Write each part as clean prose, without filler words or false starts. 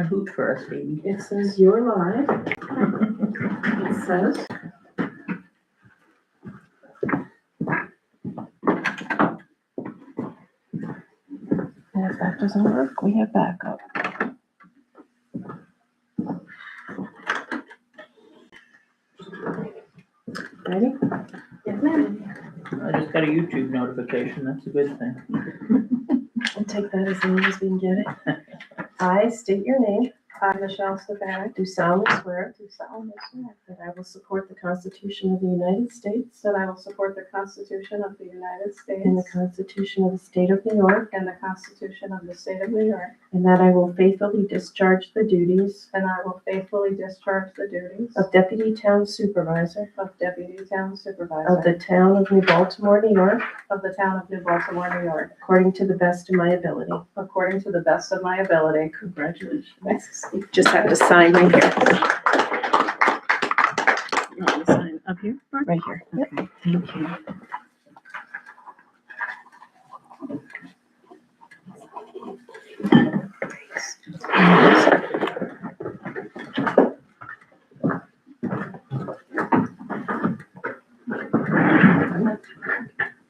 hoot for us, baby. It says you're live. It says. And if that doesn't work, we have backup. Ready? Yes, ma'am. I just got a YouTube notification. That's a good thing. I'll take that as long as we can get it. I state your name. I, Michelle Stefanik, do solemnly swear. That I will support the Constitution of the United States. That I will support the Constitution of the United States. And the Constitution of the State of New York. And the Constitution of the State of New York. And that I will faithfully discharge the duties. And I will faithfully discharge the duties. Of Deputy Town Supervisor. Of Deputy Town Supervisor. Of the Town of New Baltimore, New York. Of the Town of New Baltimore, New York. According to the best of my ability. According to the best of my ability. Congratulations. You just have to sign right here. You want me to sign up here? Right here. Yep. Okay, thank you.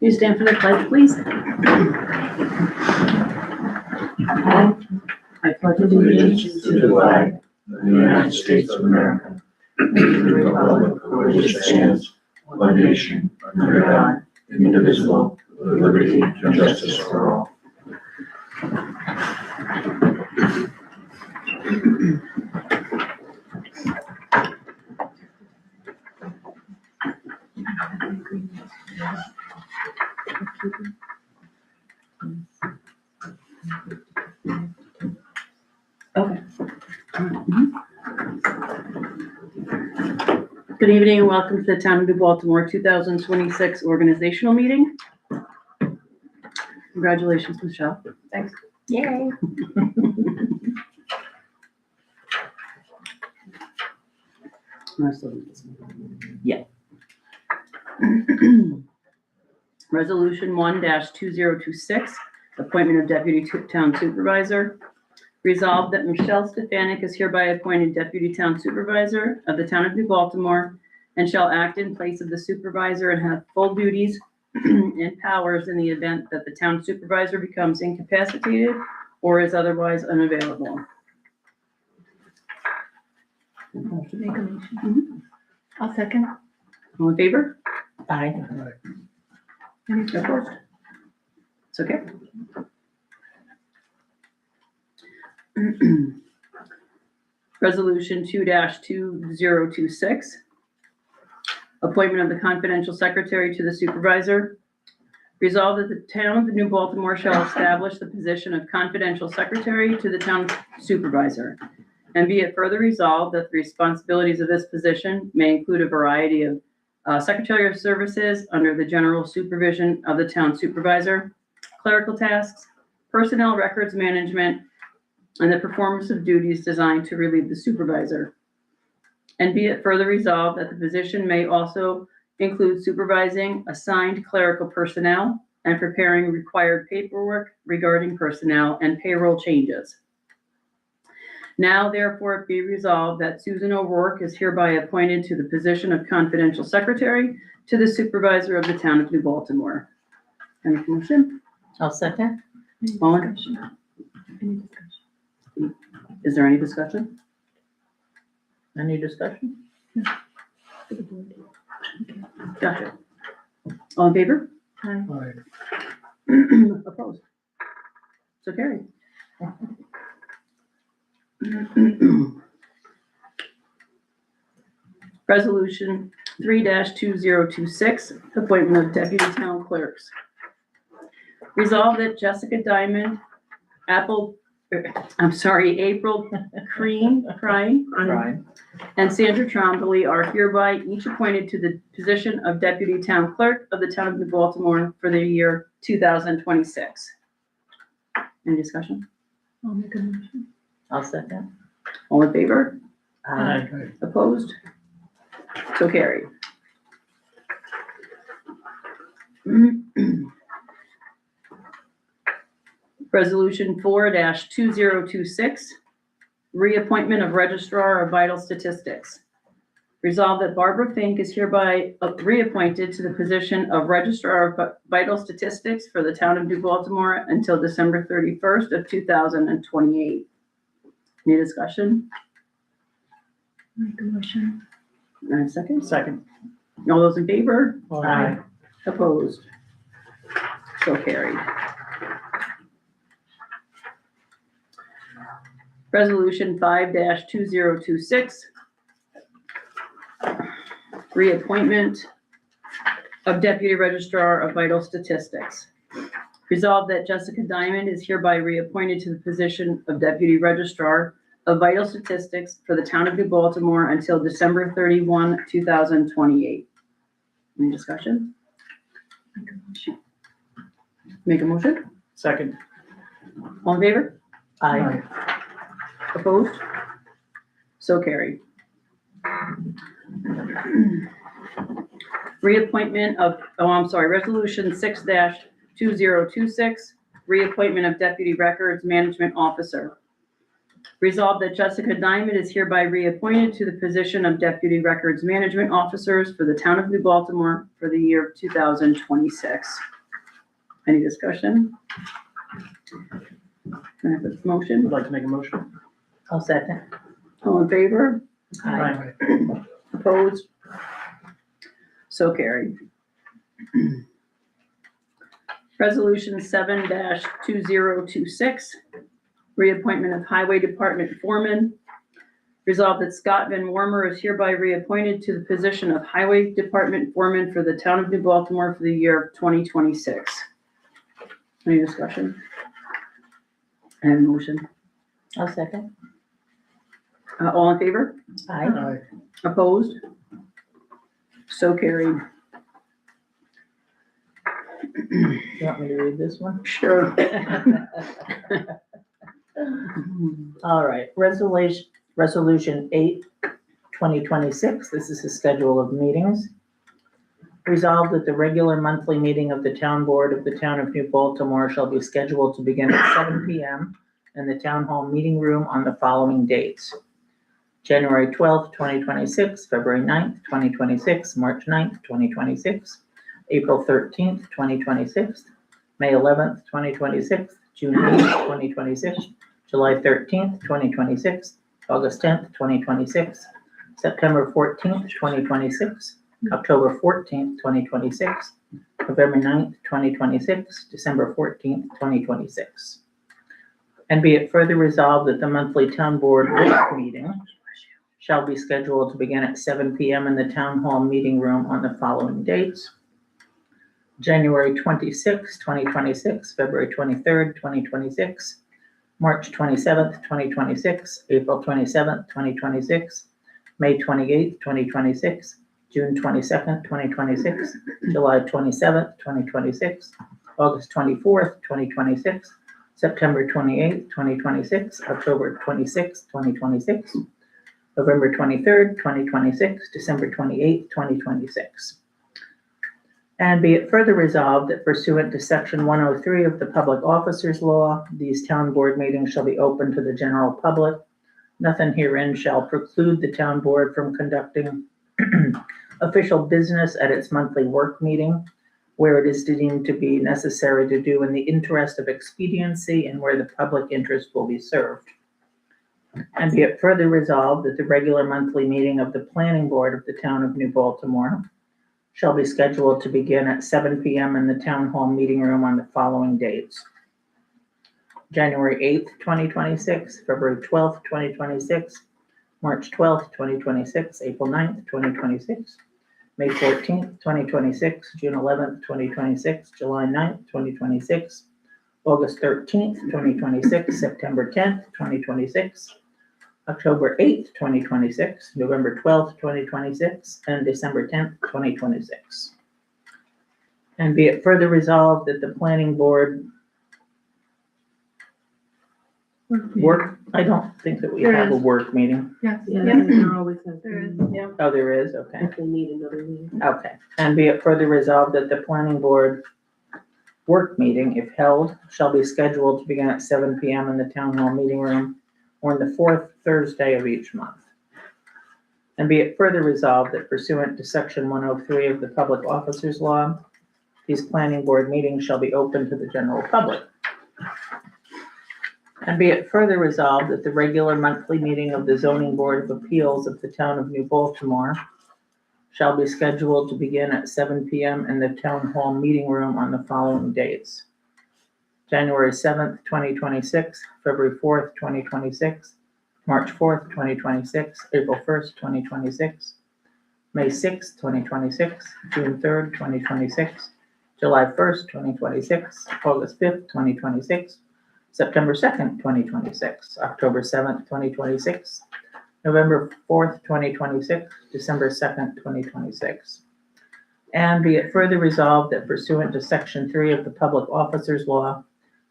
You stand for the pledge, please. I pledge allegiance to the flag of the United States of America, and to the republic for which it stands, one nation, under God, indivisible, with liberty and justice for all. Okay. Good evening and welcome to the Town of New Baltimore 2026 organizational meeting. Congratulations, Michelle. Thanks. Yay. Yeah. Resolution 1-2026, appointment of Deputy Town Supervisor. Resolved that Michelle Stefanik is hereby appointed Deputy Town Supervisor of the Town of New Baltimore and shall act in place of the supervisor and have full duties and powers in the event that the town supervisor becomes incapacitated or is otherwise unavailable. I'll second. All in favor? Aye. Any opposed? It's okay. Resolution 2-2026, appointment of the confidential secretary to the supervisor. Resolved that the Town of New Baltimore shall establish the position of confidential secretary to the town supervisor. And be it further resolved that the responsibilities of this position may include a variety of secretarial services under the general supervision of the town supervisor, clerical tasks, personnel records management, and the performance of duties designed to relieve the supervisor. And be it further resolved that the position may also include supervising assigned clerical personnel and preparing required paperwork regarding personnel and payroll changes. Now, therefore, it be resolved that Susan O'Rourke is hereby appointed to the position of confidential secretary to the supervisor of the Town of New Baltimore. Any motion? I'll second. All in? Is there any discussion? Any discussion? Gotcha. All in favor? Aye. Opposed? So carried. Resolution 3-2026, appointment of deputy town clerks. Resolved that Jessica Diamond, April Crine, Brian. and Sandra Trombley are hereby each appointed to the position of Deputy Town Clerk of the Town of New Baltimore for the year 2026. Any discussion? I'll make a motion. I'll second. All in favor? Aye. Opposed? So carried. Resolution 4-2026, reappointment of Registrar of Vital Statistics. Resolved that Barbara Fink is hereby reappointed to the position of Registrar of Vital Statistics for the town of New Baltimore until December 31st of 2028. Any discussion? Make a motion. And a second? Second. All those in favor? Aye. Opposed? So carried. Resolution 5-2026. Reappointment of Deputy Registrar of Vital Statistics. Resolved that Jessica Diamond is hereby reappointed to the position of Deputy Registrar of Vital Statistics for the town of New Baltimore until December 31, 2028. Any discussion? Make a motion. Make a motion? Second. All in favor? Aye. Opposed? So carried. Reappointment of, Resolution 6-2026, reappointment of Deputy Records Management Officer. Resolved that Jessica Diamond is hereby reappointed to the position of Deputy Records Management Officers for the town of New Baltimore for the year of 2026. Any discussion? Can I have a motion? Would like to make a motion. I'll second. All in favor? Aye. Opposed? So carried. Resolution 7-2026, reappointment of Highway Department Foreman. Resolved that Scott Van Wormer is hereby reappointed to the position of Highway Department Foreman for the town of New Baltimore for the year of 2026. Any discussion? I have a motion. I'll second. All in favor? Aye. Opposed? So carried. You want me to read this one? Sure. All right, Resolution 8/2026, this is the schedule of meetings. Resolved that the regular monthly meeting of the town board of the town of New Baltimore shall be scheduled to begin at 7 p.m. in the town hall meeting room on the following dates: January 12th, 2026, February 9th, 2026, March 9th, 2026, April 13th, 2026, May 11th, 2026, June 8th, 2026, July 13th, 2026, August 10th, 2026, September 14th, 2026, October 14th, 2026, November 9th, 2026, December 14th, 2026. And be it further resolved that the monthly town board work meeting shall be scheduled to begin at 7 p.m. in the town hall meeting room on the following dates: January 26th, 2026, February 23rd, 2026, March 27th, 2026, April 27th, 2026, May 28th, 2026, June 22nd, 2026, July 27th, 2026, August 24th, 2026, September 28th, 2026, October 26th, 2026, November 23rd, 2026, December 28th, 2026. And be it further resolved that pursuant to Section 103 of the Public Officers Law, these town board meetings shall be open to the general public. Nothing herein shall preclude the town board from conducting official business at its monthly work meeting, where it is deemed to be necessary to do in the interest of expediency and where the public interest will be served. And be it further resolved that the regular monthly meeting of the planning board of the town of New Baltimore shall be scheduled to begin at 7 p.m. in the town hall meeting room on the following dates: January 8th, 2026, February 12th, 2026, March 12th, 2026, April 9th, 2026, May 14th, 2026, June 11th, 2026, July 9th, 2026, August 13th, 2026, September 10th, 2026, October 8th, 2026, November 12th, 2026, and December 10th, 2026. And be it further resolved that the planning board I don't think that we There have a is. work meeting. Yes. Yeah, Yes. there always has There is. been, Yeah. Oh, there is, okay. if they need another meeting. Okay, and be it further resolved that the planning board work meeting, if held, shall be scheduled to begin at 7 p.m. in the town hall meeting room or the fourth Thursday of each month. And be it further resolved that pursuant to Section 103 of the Public Officers Law, these planning board meetings shall be open to the general public. And be it further resolved that the regular monthly meeting of the Zoning Board of Appeals of the Town of New Baltimore shall be scheduled to begin at 7 p.m. in the Town Hall Meeting Room on the following dates: January 7th, 2026, February 4th, 2026, March 4th, 2026, April 1st, 2026, May 6th, 2026, June 3rd, 2026, July 1st, 2026, August 5th, 2026, September 2nd, 2026, October 7th, 2026, November 4th, 2026, December 2nd, 2026. And be it further resolved that pursuant to Section 3 of the Public Officers Law,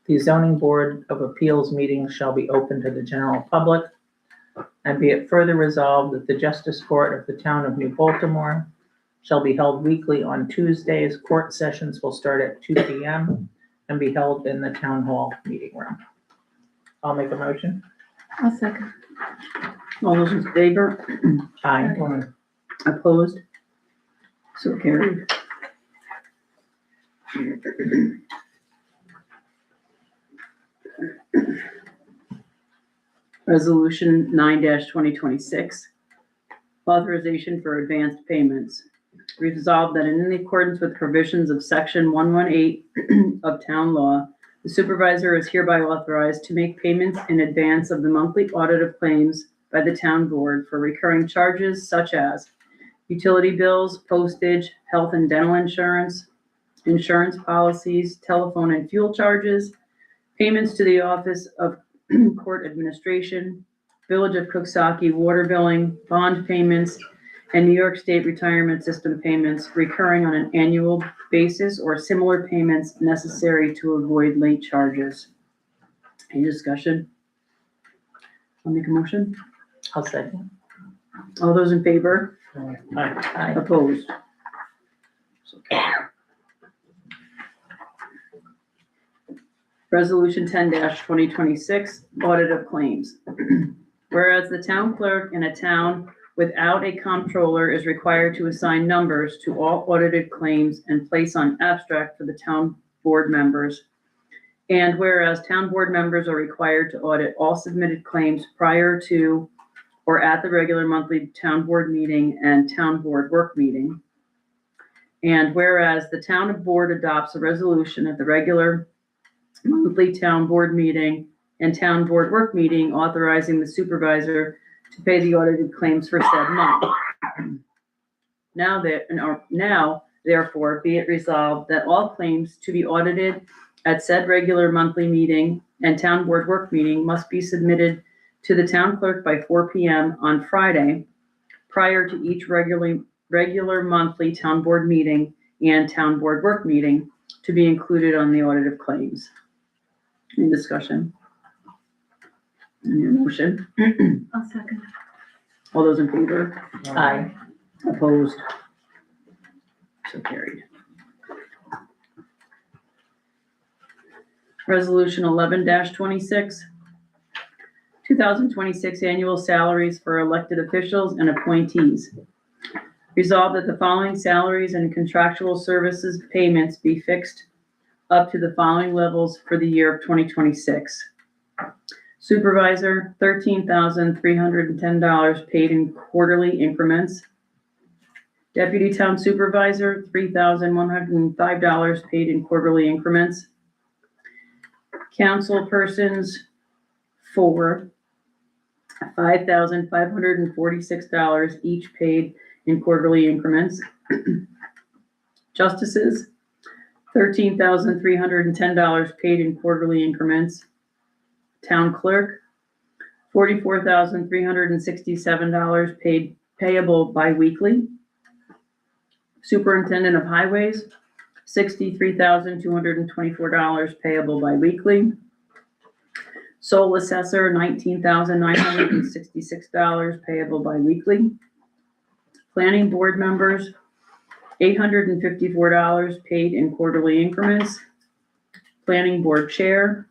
the Zoning Board of Appeals meetings shall be open to the general public. And be it further resolved that the Justice Court of the Town of New Baltimore shall be held weekly on Tuesdays. Court sessions will start at 2 p.m. and be held in the Town Hall Meeting Room. I'll make a motion. I'll second. All those in favor? Aye. Opposed? So carried. Resolution 9-2026, authorization for advanced payments. Resolved that in accordance with provisions of Section 118 of Town Law, the supervisor is hereby authorized to make payments in advance of the monthly audit of claims by the town board for recurring charges such as utility bills, postage, health and dental insurance, insurance policies, telephone and fuel charges, payments to the Office of Court Administration, Village of Cooksaki water billing, bond payments, and New York State Retirement System payments recurring on an annual basis or similar payments necessary to avoid late charges. Any discussion? I'll make a motion. I'll second. All those in favor? Aye. Opposed? So carried. Resolution 10-2026, audit of claims. Whereas the town clerk in a town without a comptroller is required to assign numbers to all audited claims and place on abstract for the town board members. And whereas town board members are required to audit all submitted claims prior to or at the regular monthly town board meeting and town board work meeting. And whereas the town board adopts a resolution at the regular monthly town board meeting and town board work meeting authorizing the supervisor to pay the audited claims for said month. Now therefore be it resolved that all claims to be audited at said regular monthly meeting and town board work meeting must be submitted to the town clerk by 4 p.m. on Friday prior to each regular monthly town board meeting and town board work meeting to be included on the audit of claims. Any discussion? Any motion? I'll second. All those in favor? Aye. Opposed? So carried. Resolution 11-26, 2026 annual salaries for elected officials and appointees. Resolved that the following salaries and contractual services payments be fixed up to the following levels for the year of 2026. Supervisor, $13,310 paid in quarterly increments. Deputy Town Supervisor, $3,105 paid in quarterly increments. Council persons, 4, $5,546 each paid in quarterly increments. Justices, $13,310 paid in quarterly increments. Town clerk, $44,367 payable biweekly. Superintendent of highways, $63,224 payable biweekly. Sole assessor, $19,966 payable biweekly. Planning board members, $854 paid in quarterly increments. Planning board chair,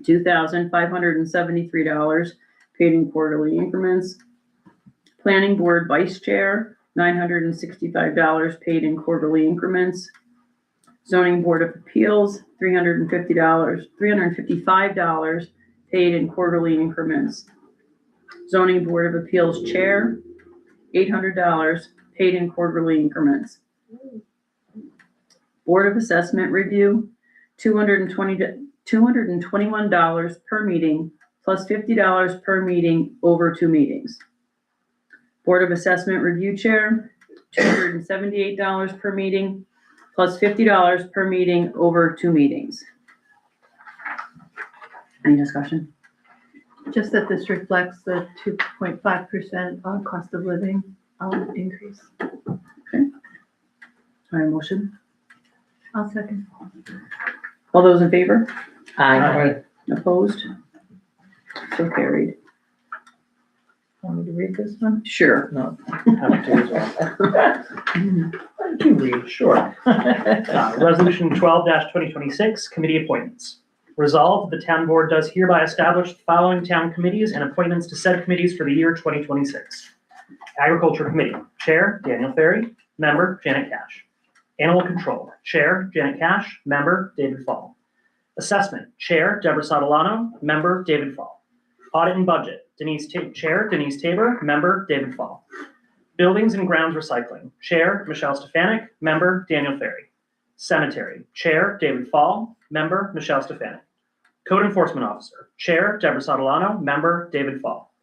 $2,573 paid in quarterly increments. Planning Board Vice Chair, $965, paid in quarterly increments. Zoning Board of Appeals, $355, paid in quarterly increments. Zoning Board of Appeals Chair, $800, paid in quarterly increments. Board of Assessment Review, $221 per meeting, plus $50 per meeting over 2 meetings. Board of Assessment Review Chair, $278 per meeting, plus $50 per meeting over 2 meetings. Any discussion? Just that this reflects the 2.5% cost of living increase. All right, motion. I'll second. All those in favor? Aye. Opposed? So carried. Want me to read this one? Sure. No. Have to as well. You read, sure. Resolution 12-2026, committee appointments. Resolved, the town board does hereby establish the following town committees and appointments to said committees for the year 2026. Agriculture Committee, Chair, Daniel Ferry, Member, Janet Cash. Animal Control, Chair, Janet Cash, Member, David Fall. Assessment, Chair, Deborah Sotolano, Member, David Fall. Audit and Budget, Chair, Denise Tabor, Member, David Fall. Buildings and Grounds Recycling, Chair, Michelle Stefanik, Member, Daniel Ferry. Cemetery, Chair, David Fall, Member, Michelle Stefanik. Code Enforcement Officer, Chair, Deborah Sotolano, Member, David Fall.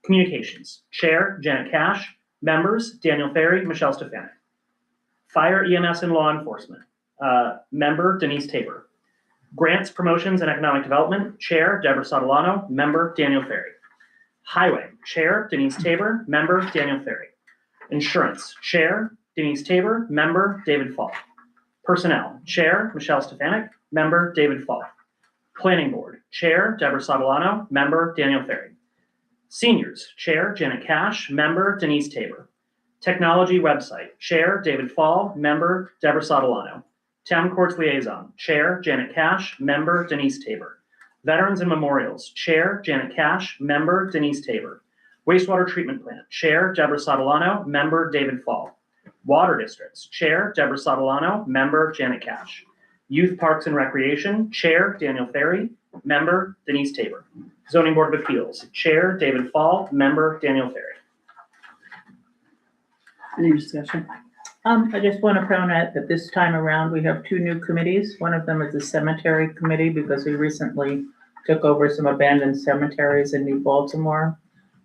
Communications, Chair, Janet Cash, Members, Daniel Ferry, Michelle Stefanik. Fire, EMS, and Law Enforcement, Member, Denise Tabor. Grants, Promotions, and Economic Development, Chair, Deborah Sotolano, Member, Daniel Ferry. Highway, Chair, Denise Tabor, Member, Daniel Ferry. Insurance, Chair, Denise Tabor, Member, David Fall. Personnel, Chair, Michelle Stefanik, Member, David Fall. Planning Board, Chair, Deborah Sotolano, Member, Daniel Ferry. Seniors, Chair, Janet Cash, Member, Denise Tabor. Technology Website, Chair, David Fall, Member, Deborah Sotolano. Town Courts Liaison, Chair, Janet Cash, Member, Denise Tabor. Veterans and Memorials, Chair, Janet Cash, Member, Denise Tabor. Wastewater Treatment Plant, Chair, Deborah Sotolano, Member, David Fall. Water Districts, Chair, Deborah Sotolano, Member, Janet Cash. Youth Parks and Recreation, Chair, Daniel Ferry, Member, Denise Tabor. Zoning Board of Appeals, Chair, David Fall, Member, Daniel Ferry. Any discussion? I just want to point out that this time around, we have 2 new committees. One of them is the Cemetery Committee because we recently took over some abandoned cemeteries in New Baltimore.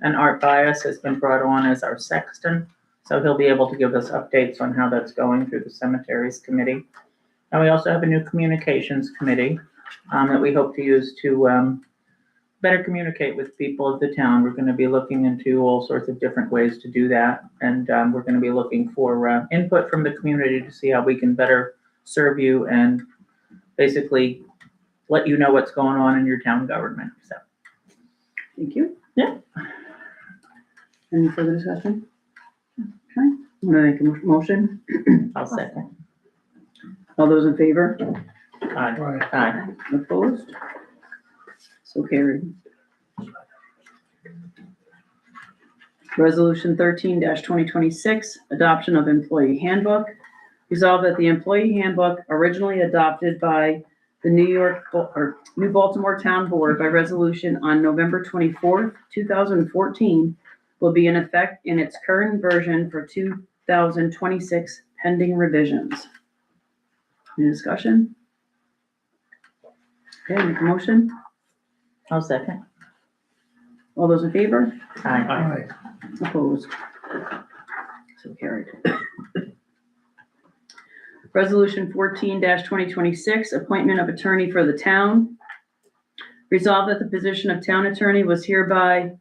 And Art Bias has been brought on as our sexton, so he'll be able to give us updates on how that's going through the Cemeteries Committee. And we also have a new Communications Committee that we hope to use to better communicate with people of the town. We're going to be looking into all sorts of different ways to do that. And we're going to be looking for input from the community to see how we can better serve you and basically let you know what's going on in your town government. So, Thank you. Yeah. Any further discussion? Okay, I'm gonna make a motion. I'll second. All those in favor? Aye. Aye. Opposed? So carried. Resolution 13-2026, adoption of employee handbook. Resolved that the employee handbook originally adopted by the New Baltimore Town Board by resolution on November 24th, 2014 will be in effect in its current version for 2026 pending revisions. Any discussion? Okay, make a motion. I'll second. All those in favor? Aye. Opposed? So carried. Resolution 14-2026, appointment of attorney for the town. Resolved that the position of town attorney was hereby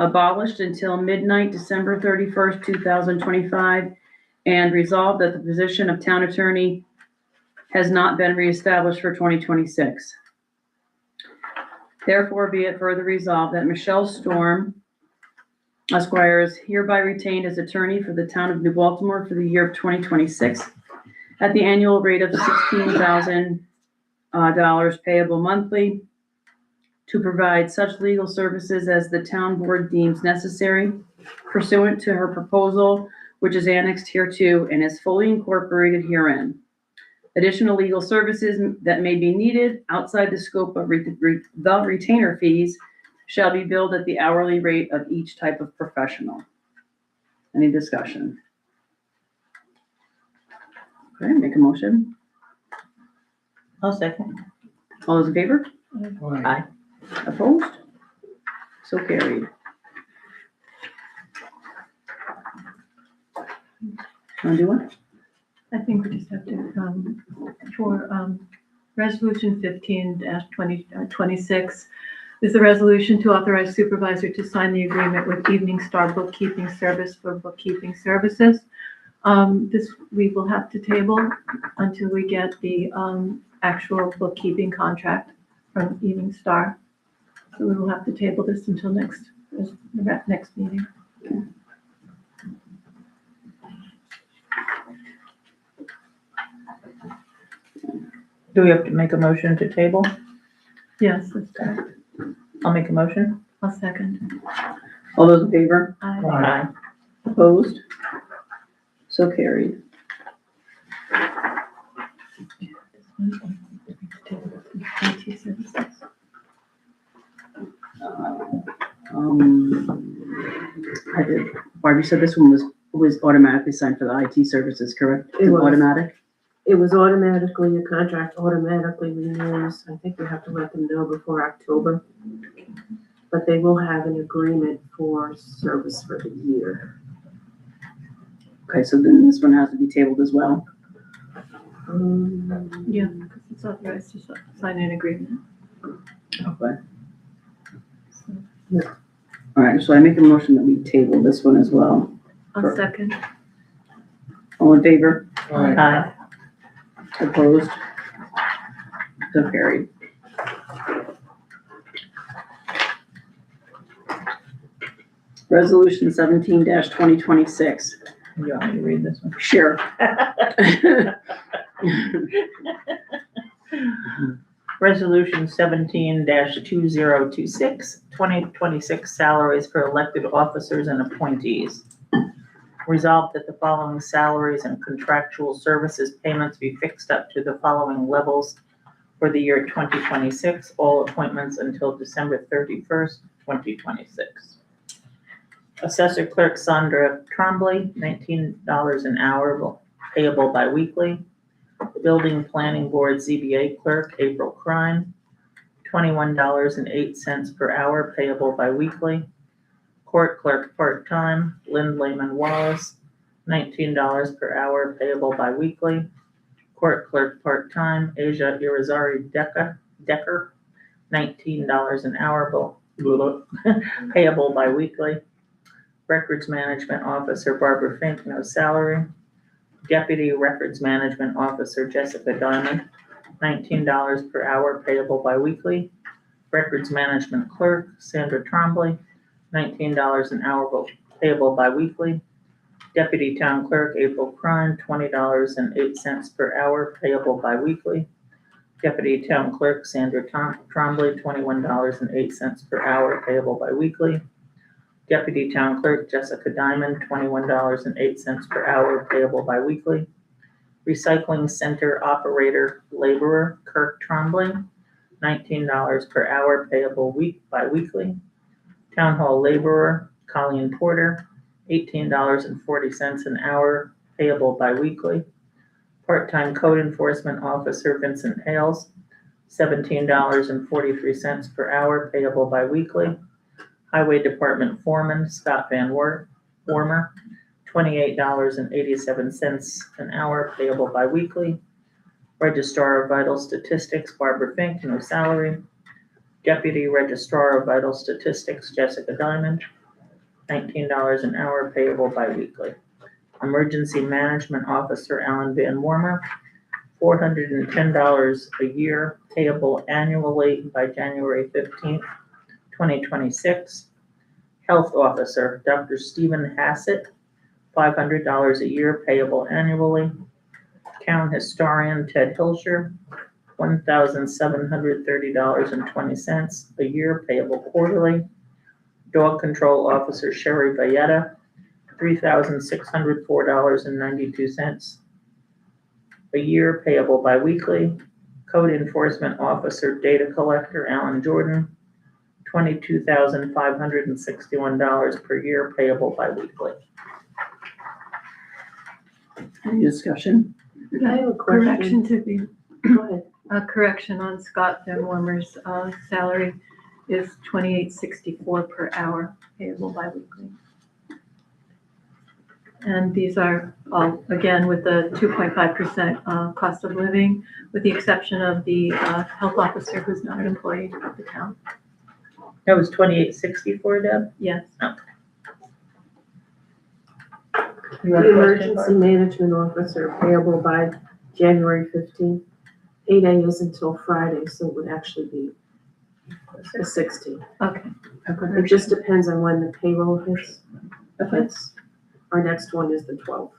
abolished until midnight, December 31st, 2025, and resolved that the position of town attorney has not been reestablished for 2026. Therefore, be it further resolved that Michelle Storm, Esquire, is hereby retained as attorney for the town of New Baltimore for the year of 2026 at the annual rate of $16,000 payable monthly to provide such legal services as the town board deems necessary pursuant to her proposal, which is annexed hereto and is fully incorporated herein. Additional legal services that may be needed outside the scope of the retainer fees shall be billed at the hourly rate of each type of professional. Any discussion? Okay, make a motion. I'll second. All those in favor? Aye. Opposed? So carried. Want to do one? I think we just have to, for, resolution 15-2026 is the resolution to authorize supervisor to sign the agreement with Evening Star Bookkeeping Service for bookkeeping services. This we will have to table until we get the, actual bookkeeping contract from Evening Star. So we will have to table this until next meeting. Do we have to make a motion to table? Yes, that's correct. I'll make a motion. I'll second. All those in favor? Aye. Opposed? So carried. IT services. I did, Barbie said this one was automatically signed for the IT services, correct? It was. Automatic? It was automatically, your contract automatically renews. I think you have to let them know before October. But they will have an agreement for service for the year. Okay, so then this one has to be tabled as well. Yeah, because it's authorized to sign an agreement. Okay. All right, so I make a motion that we table this one as well. I'll second. All in favor? Aye. Opposed? So carried. Resolution 17-2026. You want me to read this one? Sure. Resolution 17-2026, 2026 salaries for elected officers and appointees. Resolved that the following salaries and contractual services payments be fixed up to the following levels for the year 2026, all appointments until December 31st, 2026. Assessor Clerk Sandra Trombley, $19 an hour, payable biweekly. Building Planning Board ZBA Clerk April Crime, $21.08 per hour, payable biweekly. Court Clerk Part-Time, Lynn Lehman Wallace, $19 per hour, payable biweekly. Court Clerk Part-Time, Asia Irizarry Decker, $19 an hour, payable biweekly. Records Management Officer Barbara Fink, no salary. Deputy Records Management Officer Jessica Diamond, $19 per hour, payable biweekly. Records Management Clerk Sandra Trombley, $19 an hour, payable biweekly. Deputy Town Clerk April Crine, $20.08 per hour, payable biweekly. Deputy Town Clerk Sandra Trombley, $21.08 per hour, payable biweekly. Deputy Town Clerk Jessica Diamond, $21.08 per hour, payable biweekly. Recycling Center Operator Laborer Kirk Trombley, $19 per hour, payable biweekly. Town Hall Laborer Colleen Porter, $18.40 an hour, payable biweekly. Part-time Code Enforcement Officer Vincent Hales, $17.43 per hour, payable biweekly. Highway Department Foreman Scott Van Wormer, $28.87 an hour, payable biweekly. Registrar of Vital Statistics Barbara Fink, no salary. Deputy Registrar of Vital Statistics Jessica Diamond, $19 an hour, payable biweekly. Emergency Management Officer Alan Van Wormer, $410 a year, payable annually by January 15th, 2026. Health Officer, Dr. Stephen Hassett, $500 a year, payable annually. Town Historian Ted Hilscher, $1,730.20 a year payable quarterly. Dog Control Officer Sherry Valletta, $3,604.92 a year payable biweekly. Code Enforcement Officer Data Collector Alan Jordan, $22,561 per year payable biweekly. Any discussion? I have a Correction question. to be, Go ahead. a correction on Scott Denwarmer's, salary is $28.64 per hour payable biweekly. And these are all, again, with the 2.5% cost of living, with the exception of the health officer who's not an employee of the town. That was $28.64, Deb? Yes. You The have a question, emergency management officer payable by January 15th. 8 a.m. until Friday, so it would actually be the 16th. Okay. It just depends on when the payroll hits. That's, our next one is the 12th.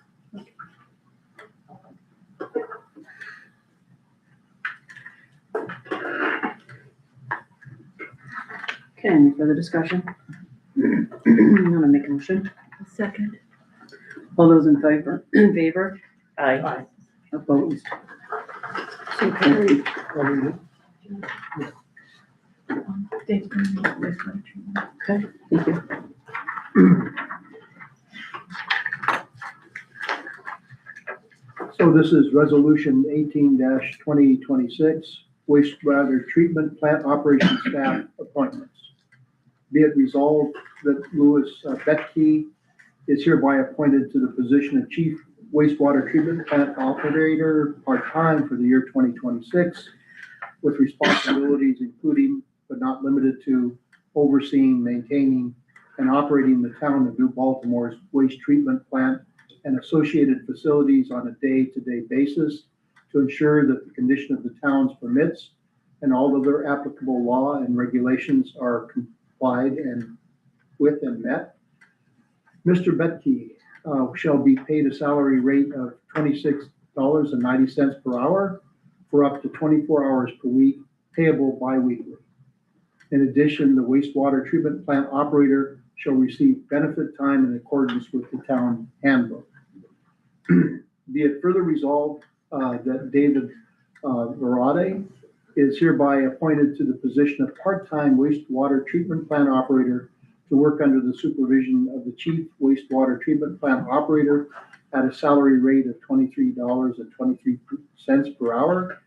Okay, any further discussion? I'm gonna make a motion. A second. All those in favor? Aye. Opposed? So carried. Dave's gonna do wastewater treatment. Okay, thank you. So this is resolution 18-2026, wastewater treatment plant operation staff appointments. Be it resolved that Louis Betke is hereby appointed to the position of chief wastewater treatment plant operator, part-time for the year 2026, with responsibilities including but not limited to overseeing, maintaining, and operating the town of New Baltimore's waste treatment plant and associated facilities on a day-to-day basis to ensure that the condition of the town's permits and all other applicable law and regulations are complied and with and met. Mr. Betke shall be paid a salary rate of $26.90 per hour for up to 24 hours per week, payable bi-weekly. In addition, the wastewater treatment plant operator shall receive benefit time in accordance with the town handbook. Be it further resolved that David Verade is hereby appointed to the position of part-time wastewater treatment plant operator to work under the supervision of the chief wastewater treatment plant operator at a salary rate of $23.23 per hour.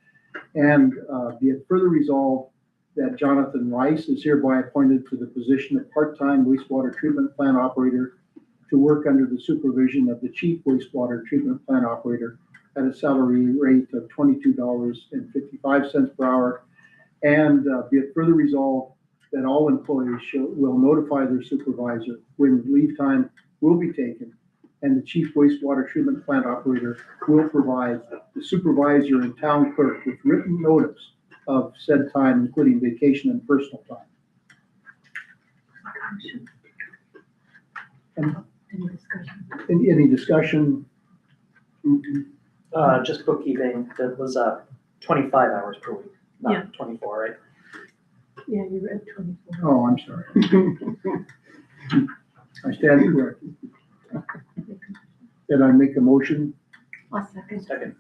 And be it further resolved that Jonathan Rice is hereby appointed to the position of part-time wastewater treatment plant operator to work under the supervision of the chief wastewater treatment plant operator at a salary rate of $22.55 per hour. And be it further resolved that all employees will notify their supervisor when leave time will be taken, and the chief wastewater treatment plant operator will provide the supervisor and town clerk with written notice of said time, including vacation and personal time. And Any discussion? any discussion? Just bookkeeping, that was 25 hours per week, Yeah. not 24, right? Yeah, you read 24. Oh, I'm sorry. I stand corrected. Did I make a motion? I'll second. Second.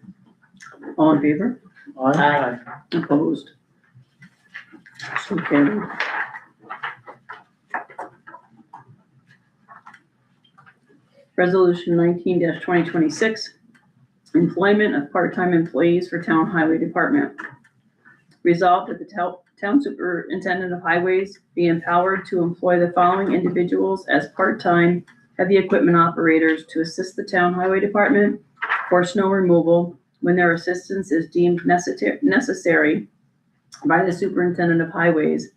All in favor? Aye. Opposed? So carried. Resolution 19-2026, employment of part-time employees for town highway department. Resolved that the town superintendent of highways be empowered to employ the following individuals as part-time heavy equipment operators to assist the town highway department for snow removal when their assistance is deemed necessary by the superintendent of highways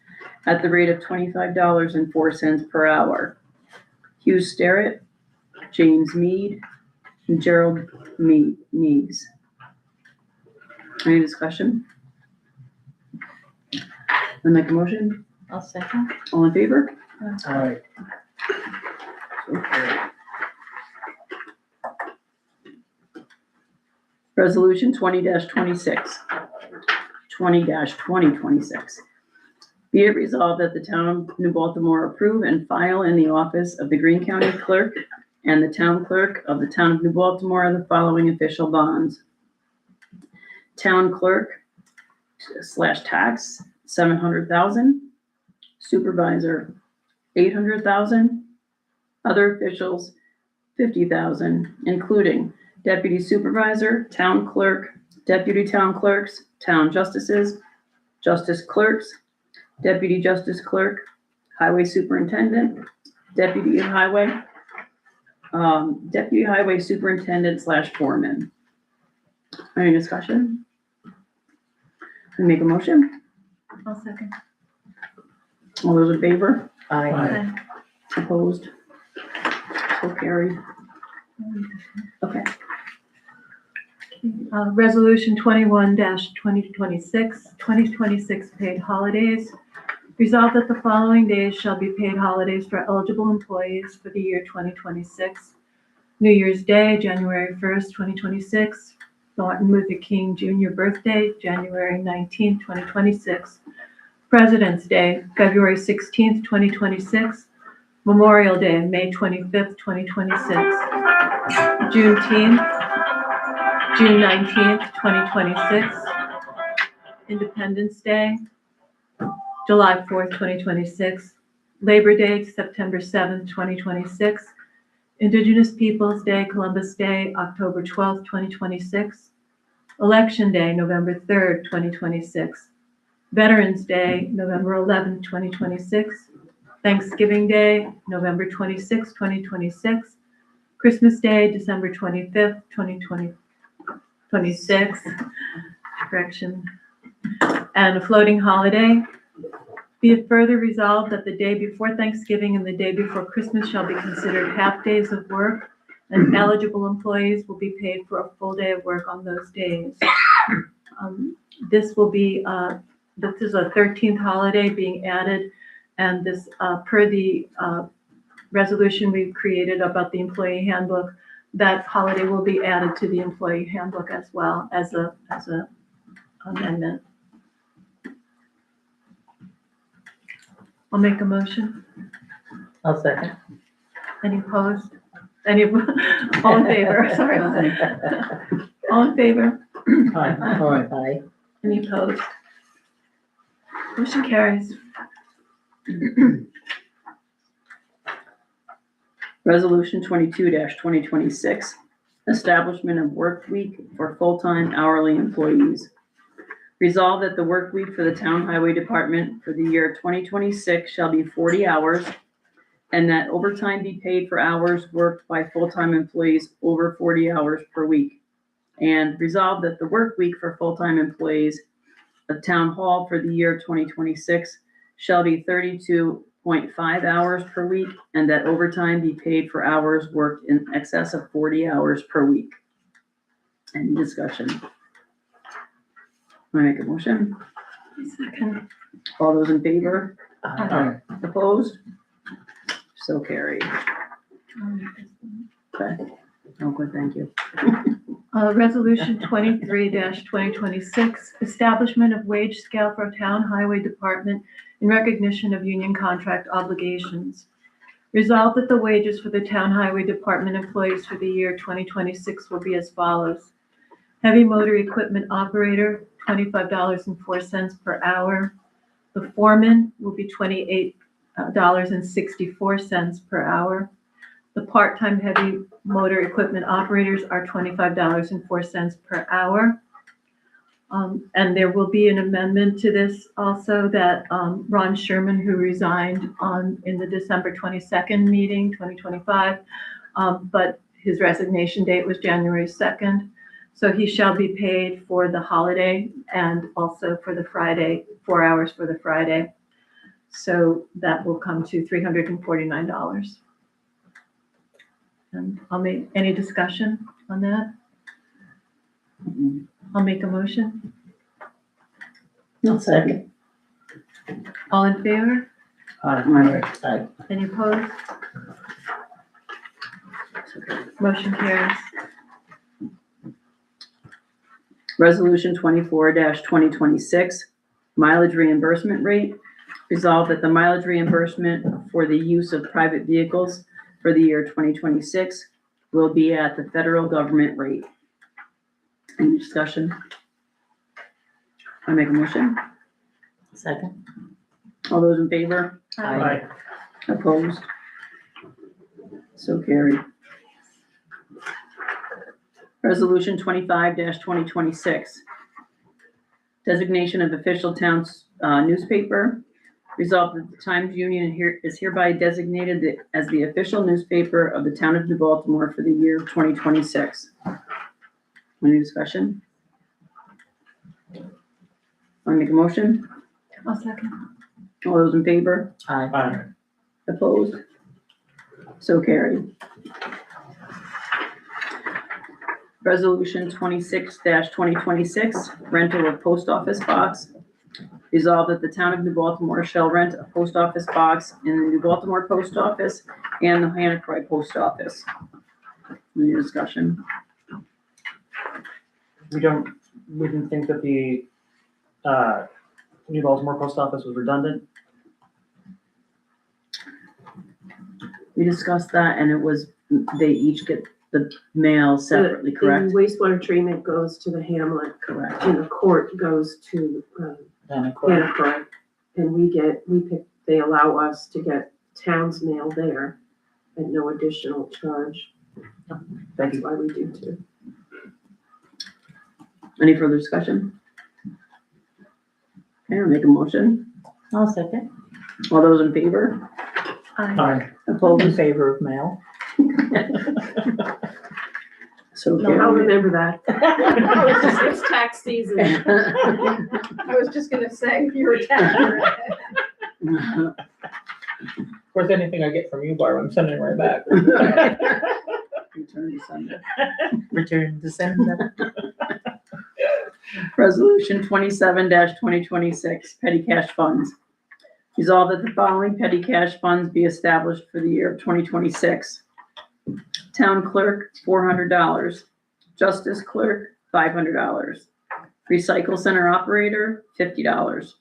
at the rate of $25.04 per hour. Hugh Sterrett, James Mead, and Gerald Meads. Any discussion? I make a motion. I'll second. All in favor? Aye. So carried. Resolution 20-26, 2020-2026. Be it resolved that the town of New Baltimore approve and file in the office of the Greene County Clerk and the town clerk of the town of New Baltimore the following official bonds. Town clerk / tax, 700,000. Supervisor, 800,000. Other officials, 50,000, including deputy supervisor, town clerk, deputy town clerks, town justices, justice clerks, deputy justice clerk, highway superintendent, deputy highway superintendent / foreman. Any discussion? Make a motion? I'll second. All those in favor? Aye. Opposed? So carried. Okay. Resolution 21-2026 paid holidays. Resolved that the following days shall be paid holidays for eligible employees for the year 2026. New Year's Day, January 1st, 2026. Martin Luther King Jr. birthday, January 19th, 2026. President's Day, February 16th, 2026. Memorial Day, May 25th, 2026. Juneteenth, June 19th, 2026. Independence Day, July 4th, 2026. Labor Day, September 7th, 2026. Indigenous Peoples' Day, Columbus Day, October 12th, 2026. Election Day, November 3rd, 2026. Veterans Day, November 11th, 2026. Thanksgiving Day, November 26th, 2026. Christmas Day, December 25th, 2026. Correction. And a floating holiday. Be it further resolved that the day before Thanksgiving and the day before Christmas shall be considered half days of work, and eligible employees will be paid for a full day of work on those days. This will be, this is a 13th holiday being added, and this, per the resolution we've created about the employee handbook, that holiday will be added to the employee handbook as well as a amendment. I'll make a motion. I'll second. Any opposed? Any, all in favor? Sorry. All in favor? Aye. Aye. Aye. Any opposed? Motion carries. Resolution 22-2026, establishment of work week for full-time hourly employees. Resolved that the work week for the town highway department for the year 2026 shall be 40 hours, and that overtime be paid for hours worked by full-time employees over 40 hours per week. And resolved that the work week for full-time employees of town hall for the year 2026 shall be 32.5 hours per week, and that overtime be paid for hours worked in excess of 40 hours per week. Any discussion? Want to make a motion? Second. All those in favor? Aye. Opposed? So carried. Okay. Oh, good, thank you. Resolution 23-2026, establishment of wage scale for town highway department in recognition of union contract obligations. Resolved that the wages for the town highway department employees for the year 2026 will be as follows. Heavy motor equipment operator, $25.04 per hour. The foreman will be $28.64 per hour. The part-time heavy motor equipment operators are $25.04 per hour. And there will be an amendment to this also that Ron Sherman, who resigned in the December 22nd meeting, 2025, but his resignation date was January 2nd. So he shall be paid for the holiday and also for the Friday, 4 hours for the Friday. So that will come to $349. And I'll make any discussion on that. I'll make a motion. I'll second. All in favor? Aye. Any opposed? Motion carries. Resolution 24-2026, mileage reimbursement rate. Resolved that the mileage reimbursement for the use of private vehicles for the year 2026 will be at the federal government rate. Any discussion? I make a motion. Second. All those in favor? Aye. Opposed? So carried. Resolution 25-2026. Designation of official town's newspaper. Resolved that the Times Union is hereby designated as the official newspaper of the town of New Baltimore for the year 2026. Any discussion? I make a motion. I'll second. All those in favor? Aye. Aye. Opposed? So carried. Resolution 26-2026, rental of post office box. Resolved that the town of New Baltimore shall rent a post office box in the New Baltimore Post Office and the Hannah Post Office. Any discussion? We didn't think that the, New Baltimore Post Office was redundant. We discussed that and it was, they each get the mail separately, correct? The wastewater treatment goes to the hamlet, Correct. and the court goes to, And of course, Hannaford. And they allow us to get town's mail there at no additional charge. That's why we do too. Any further discussion? Okay, I'll make a motion. I'll second. All those in favor? Aye. In Opposed? favor of mail. So No, I'll carried. remember that. It's tax season. I was just gonna say, you were tapping. Of course, anything I get from you, Barb, I'm sending right back. Return to sender. Return to sender. Resolution 27-2026, petty cash funds. Resolved that the following petty cash funds be established for the year of 2026. Town clerk, $400. Justice clerk, $500. Recycle center operator, $50.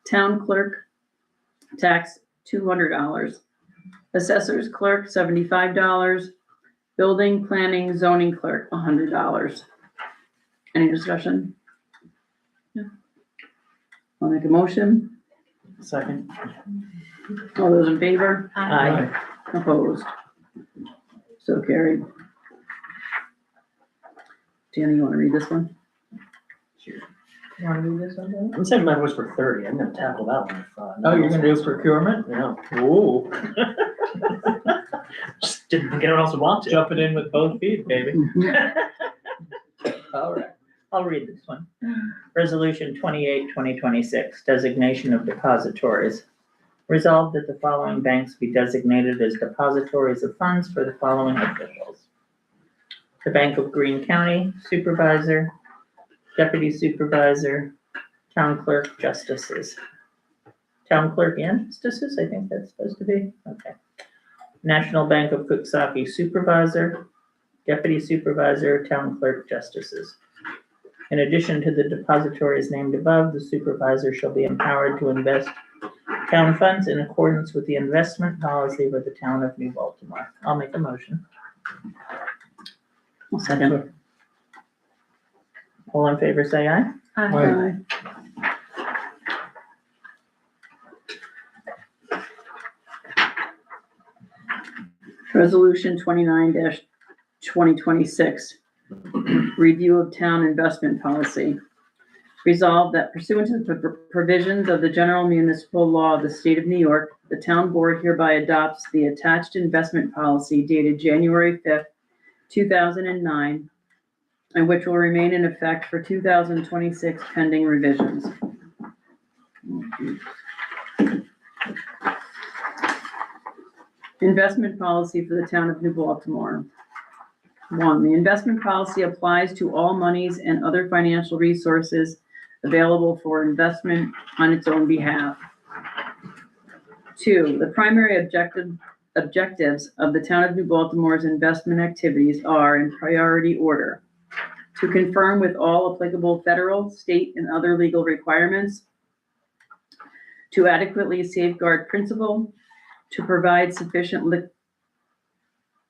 Town clerk, tax, $200. Assessors clerk, $75. Building, planning, zoning clerk, $100. Any discussion? No. I'll make a motion. Second. All those in favor? Aye. Opposed? So carried. Danny, you want to read this one? You wanna do this one, Dan? I'm saving my voice for 30. I'm gonna tackle that one. Oh, you're gonna do procurement? Yeah. Ooh. Just didn't think anyone else would want to. Jumping in with both feet, baby. All right, I'll read this one. Resolution 28-2026, designation of depositories. Resolved that the following banks be designated as depositories of funds for the following officials. The Bank of Greene County Supervisor, Deputy Supervisor, Town Clerk, Justices. Town Clerk and Justices, I think that's supposed to be, okay. National Bank of Cooksaki Supervisor, Deputy Supervisor, Town Clerk, Justices. In addition to the depositories named above, the supervisor shall be empowered to invest town funds in accordance with the investment policy of the town of New Baltimore. I'll make a motion. I'll second. All in favor, say aye. Aye. Resolution 29-2026, review of town investment policy. Resolved that pursuant to the provisions of the general municipal law of the state of New York, the town board hereby adopts the attached investment policy dated January 5th, 2009, and which will remain in effect for 2026 pending revisions. Investment policy for the town of New Baltimore. 1, the investment policy applies to all monies and other financial resources available for investment on its own behalf. 2, the primary objectives of the town of New Baltimore's investment activities are in priority order. to confirm with all applicable federal, state, and other legal requirements, to adequately safeguard principal, to provide sufficient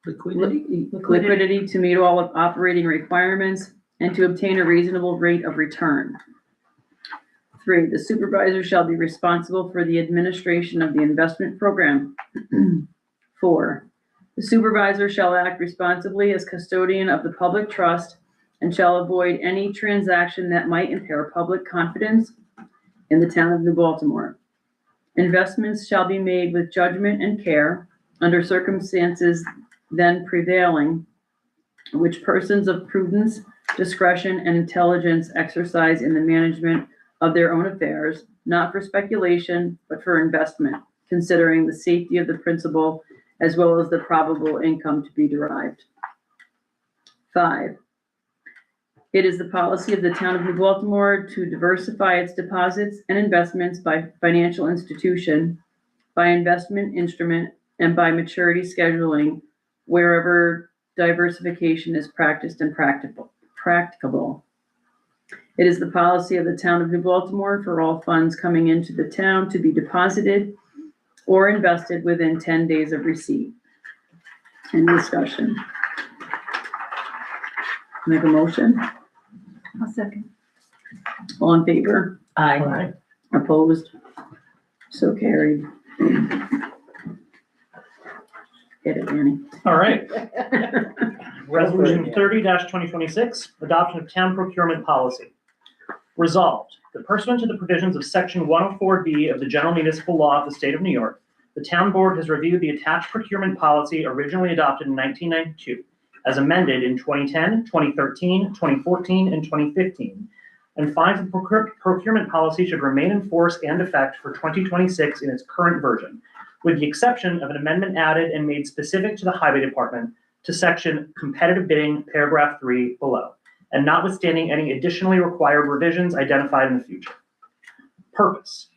liquidity to meet all of operating requirements, and to obtain a reasonable rate of return. 3, the supervisor shall be responsible for the administration of the investment program. 4, the supervisor shall act responsibly as custodian of the public trust and shall avoid any transaction that might impair public confidence in the town of New Baltimore. Investments shall be made with judgment and care under circumstances then prevailing, which persons of prudence, discretion, and intelligence exercise in the management of their own affairs, not for speculation, but for investment, considering the safety of the principal as well as the probable income to be derived. 5, it is the policy of the town of New Baltimore to diversify its deposits and investments by financial institution, by investment instrument, and by maturity scheduling wherever diversification is practiced and practicable. It is the policy of the town of New Baltimore for all funds coming into the town to be deposited or invested within 10 days of receipt. Any discussion? Make a motion? I'll second. All in favor? Aye. Opposed? So carried. Get it, Annie. All right. Resolution 30-2026, adoption of town procurement policy. Resolved, that pursuant to the provisions of Section 104B of the General Municipal Law of the State of New York, the town board has reviewed the attached procurement policy originally adopted in 1992, as amended in 2010, 2013, 2014, and 2015, and finds that the procurement policy should remain in force and effect for 2026 in its current version, with the exception of an amendment added and made specific to the Highway Department to section competitive bidding, paragraph 3 below, and notwithstanding any additionally required revisions identified in the future. Purpose: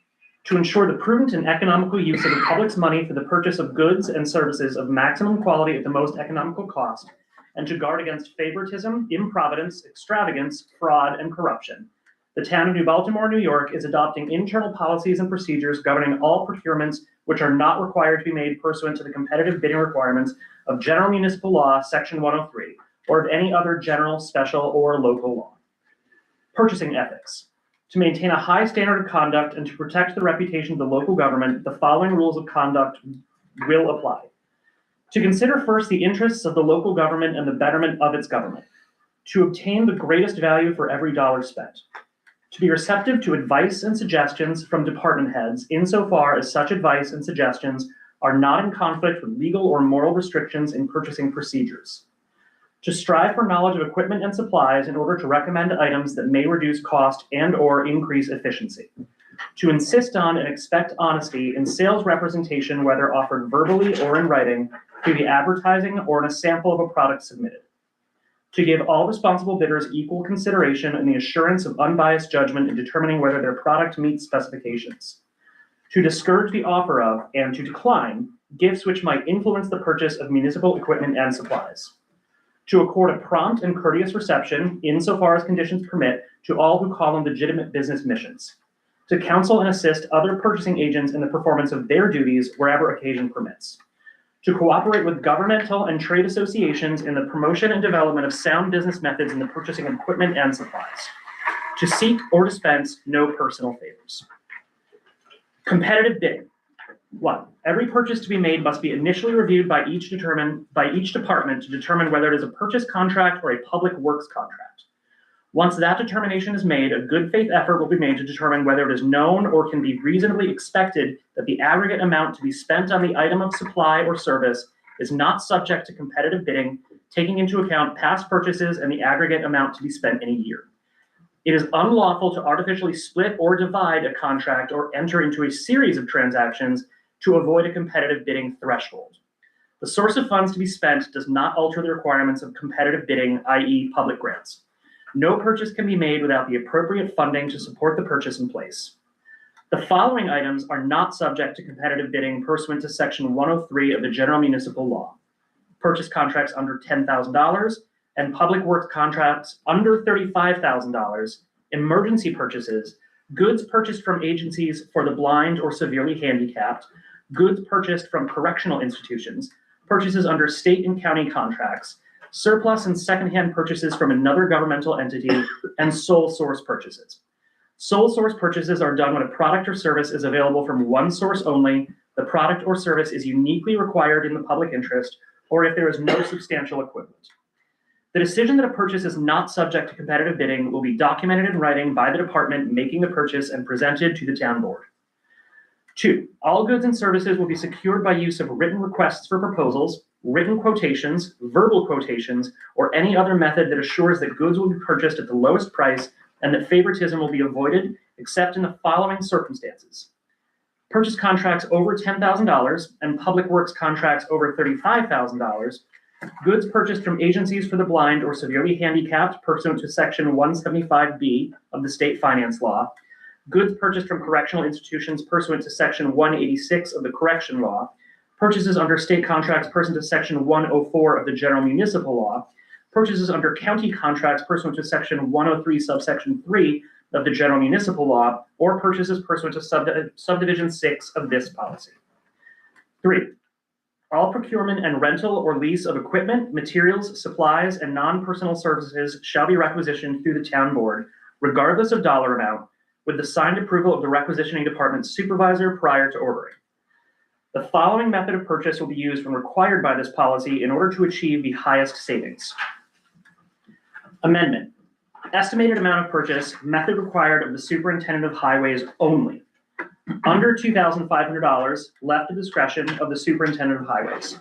to ensure the prudent and economical use of the public's money for the purchase of goods and services of maximum quality at the most economical cost, and to guard against favoritism, improvidence, extravagance, fraud, and corruption. The town of New Baltimore, New York is adopting internal policies and procedures governing all procurements which are not required to be made pursuant to the competitive bidding requirements of General Municipal Law, Section 103, or of any other general, special, or local law. Purchasing ethics. To maintain a high standard of conduct and to protect the reputation of the local government, the following rules of conduct will apply. To consider first the interests of the local government and the betterment of its government. To obtain the greatest value for every dollar spent. To be receptive to advice and suggestions from department heads insofar as such advice and suggestions are not in conflict with legal or moral restrictions in purchasing procedures. To strive for knowledge of equipment and supplies in order to recommend items that may reduce cost and or increase efficiency. To insist on and expect honesty in sales representation, whether offered verbally or in writing, through the advertising or in a sample of a product submitted. To give all responsible bidders equal consideration and the assurance of unbiased judgment in determining whether their product meets specifications. To discourage the offer of and to decline gifts which might influence the purchase of municipal equipment and supplies. To accord a prompt and courteous reception, insofar as conditions permit, to all who call on legitimate business missions. To counsel and assist other purchasing agents in the performance of their duties wherever occasion permits. To cooperate with governmental and trade associations in the promotion and development of sound business methods in the purchasing of equipment and supplies. To seek or dispense no personal favors. Competitive bidding. 1. Every purchase to be made must be initially reviewed by each department to determine whether it is a purchase contract or a public works contract. Once that determination is made, a good faith effort will be made to determine whether it is known or can be reasonably expected that the aggregate amount to be spent on the item of supply or service is not subject to competitive bidding, taking into account past purchases and the aggregate amount to be spent in a year. It is unlawful to artificially split or divide a contract or enter into a series of transactions to avoid a competitive bidding threshold. The source of funds to be spent does not alter the requirements of competitive bidding, i.e. public grants. No purchase can be made without the appropriate funding to support the purchase in place. The following items are not subject to competitive bidding pursuant to Section 103 of the General Municipal Law. Purchase contracts under $10,000 and public works contracts under $35,000, emergency purchases, goods purchased from agencies for the blind or severely handicapped, goods purchased from correctional institutions, purchases under state and county contracts, surplus and secondhand purchases from another governmental entity, and sole source purchases. Sole source purchases are done when a product or service is available from one source only, the product or service is uniquely required in the public interest, or if there is no substantial equivalent. The decision that a purchase is not subject to competitive bidding will be documented in writing by the department making the purchase and presented to the town board. 2, all goods and services will be secured by use of written requests for proposals, written quotations, verbal quotations, or any other method that assures that goods will be purchased at the lowest price and that favoritism will be avoided except in the following circumstances. Purchase contracts over $10,000 and public works contracts over $35,000, goods purchased from agencies for the blind or severely handicapped pursuant to Section 175B of the state finance law, goods purchased from correctional institutions pursuant to Section 186 of the correction law, purchases under state contracts pursuant to Section 104 of the general municipal law, purchases under county contracts pursuant to Section 103 subsection 3 of the general municipal law, or purchases pursuant to subdivision 6 of this policy. 3, all procurement and rental or lease of equipment, materials, supplies, and non-personal services shall be requisitioned through the town board, regardless of dollar amount, with the signed approval of the requisitioning department's supervisor prior to ordering. The following method of purchase will be used when required by this policy in order to achieve the highest savings. Amendment. Estimated amount of purchase, method required of the superintendent of highways only. Under $2,500, left to discretion of the superintendent of highways.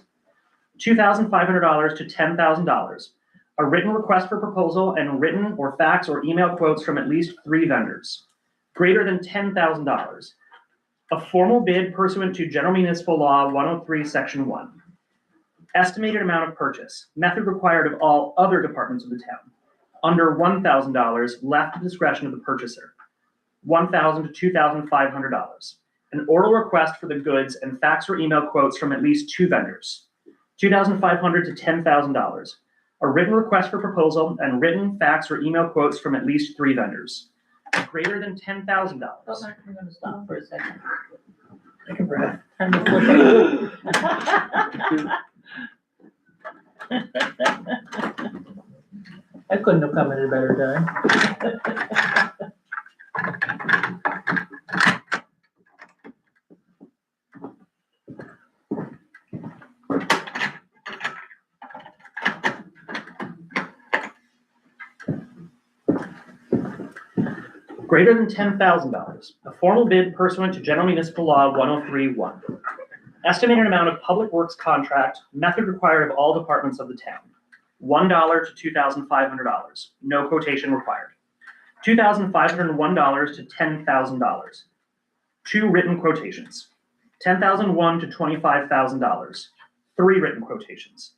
$2,500 to $10,000. A written request for proposal and written or fax or email quotes from at least 3 vendors. Greater than $10,000. A formal bid pursuant to General Municipal Law 103, Section 1. Estimated amount of purchase, method required of all other departments of the town. Under $1,000, left to discretion of the purchaser. $1,000 to $2,500. An oral request for the goods and fax or email quotes from at least 2 vendors. $2,500 to $10,000. A written request for proposal and written fax or email quotes from at least 3 vendors. Greater than $10,000. I'm going to stop for a second. Take a breath. I couldn't have come at a better time. Greater than $10,000, a formal bid pursuant to General Municipal Law 103-1. Estimated amount of public works contract, method required of all departments of the town. $1 to $2,500, no quotation required. $2,501 to $10,000, 2 written quotations. $10,001 to $25,000, 3 written quotations.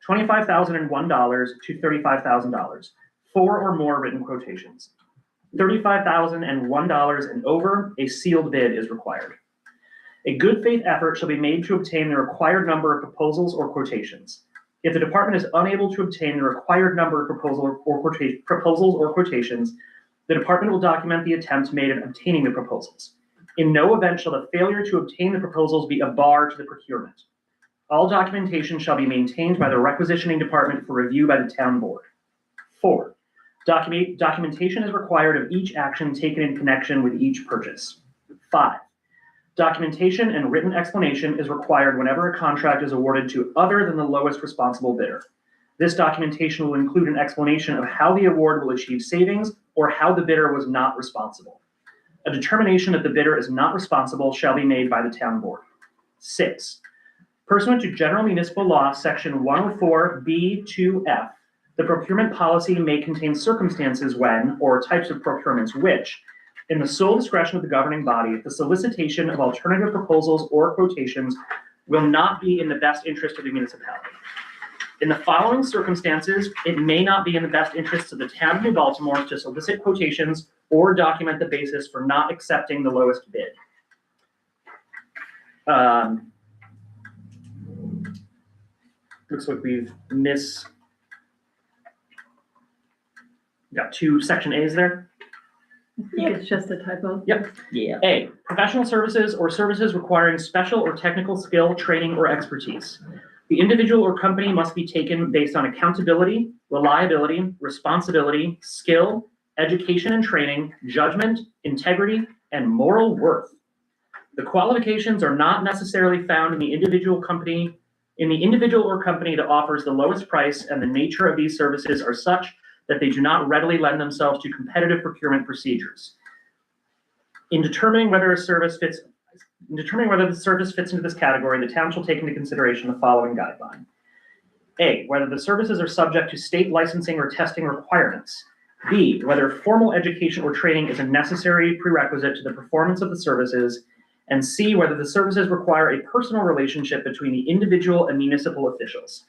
$25,001 to $35,000, 4 or more written quotations. $35,001 and over, a sealed bid is required. A good faith effort shall be made to obtain the required number of proposals or quotations. If the department is unable to obtain the required number of proposals or quotations, the department will document the attempt made at obtaining the proposals. In no event shall the failure to obtain the proposals be a bar to the procurement. All documentation shall be maintained by the requisitioning department for review by the town board. 4. Documentation is required of each action taken in connection with each purchase. 5. Documentation and written explanation is required whenever a contract is awarded to other than the lowest responsible bidder. This documentation will include an explanation of how the award will achieve savings or how the bidder was not responsible. A determination that the bidder is not responsible shall be made by the town board. 6. Pursuant to General Municipal Law, Section 104B2F, the procurement policy may contain circumstances when, or types of procurements which, in the sole discretion of the governing body, the solicitation of alternative proposals or quotations will not be in the best interest of the municipality. In the following circumstances, it may not be in the best interests of the town of New Baltimore to solicit quotations or document the basis for not accepting the lowest bid. Looks like we've Got two section A's there. I think it's just a typo. Yeah. A, professional services or services requiring special or technical skill, training, or expertise. The individual or company must be taken based on accountability, reliability, responsibility, skill, education and training, judgment, integrity, and moral worth. The qualifications are not necessarily found in the individual or company that offers the lowest price, and the nature of these services are such that they do not readily lend themselves to competitive procurement procedures. In determining whether the service fits into this category, the town shall take into consideration the following guideline. A, whether the services are subject to state licensing or testing requirements. B, whether formal education or training is a necessary prerequisite to the performance of the services. And C, whether the services require a personal relationship between the individual and municipal officials.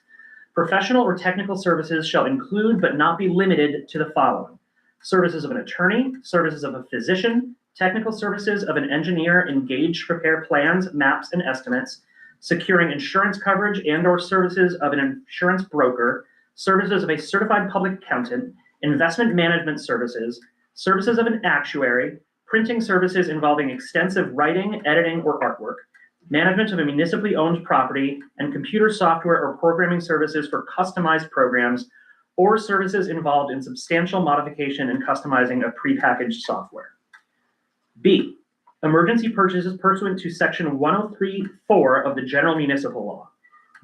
Professional or technical services shall include but not be limited to the following: services of an attorney, services of a physician, technical services of an engineer engaged to prepare plans, maps, and estimates, securing insurance coverage and/or services of an insurance broker, services of a certified public accountant, investment management services, services of an actuary, printing services involving extensive writing, editing, or artwork, management of a municipally owned property, and computer software or programming services for customized programs, or services involved in substantial modification and customizing of prepackaged software. B, emergency purchases pursuant to section 103(4) of the general municipal law.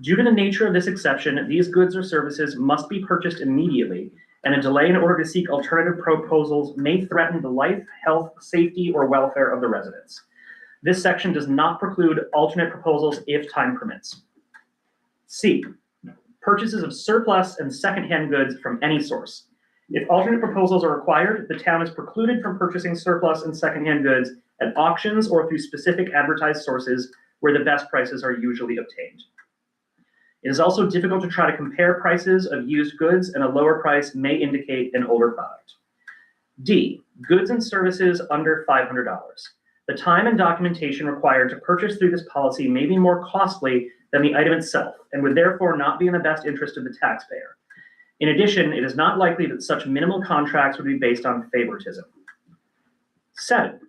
Due to the nature of this exception, these goods or services must be purchased immediately, and a delay in order to seek alternative proposals may threaten the life, health, safety, or welfare of the residents. This section does not preclude alternate proposals if time permits. C, purchases of surplus and secondhand goods from any source. If alternate proposals are required, the town is precluded from purchasing surplus and secondhand goods at auctions or through specific advertised sources where the best prices are usually obtained. It is also difficult to try to compare prices of used goods, and a lower price may indicate an older product. D, goods and services under $500. The time and documentation required to purchase through this policy may be more costly than the item itself, and would therefore not be in the best interest of the taxpayer. In addition, it is not likely that such minimal contracts would be based on favoritism. 7,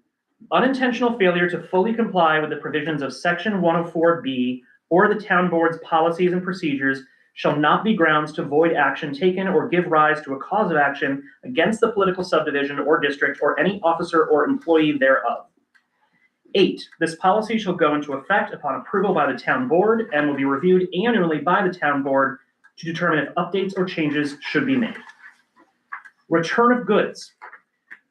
unintentional failure to fully comply with the provisions of section 104B or the town board's policies and procedures shall not be grounds to void action taken or give rise to a cause of action against the political subdivision or district or any officer or employee thereof. 8, this policy shall go into effect upon approval by the town board and will be reviewed annually by the town board to determine if updates or changes should be made. Return of goods.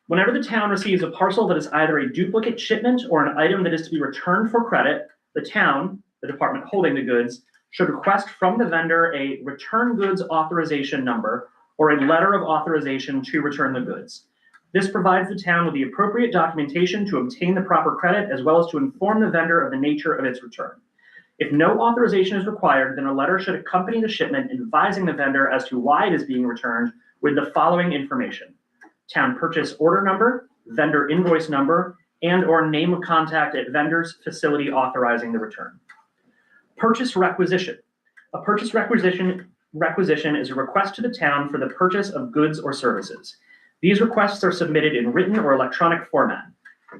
Whenever the town receives a parcel that is either a duplicate shipment or an item that is to be returned for credit, the town, the department holding the goods, should request from the vendor a return goods authorization number or a letter of authorization to return the goods. This provides the town with the appropriate documentation to obtain the proper credit, as well as to inform the vendor of the nature of its return. If no authorization is required, then a letter should accompany the shipment advising the vendor as to why it is being returned with the following information: town purchase order number, vendor invoice number, and/or name of contact at vendor's facility authorizing the return. Purchase requisition. A purchase requisition is a request to the town for the purchase of goods or services. These requests are submitted in written or electronic format.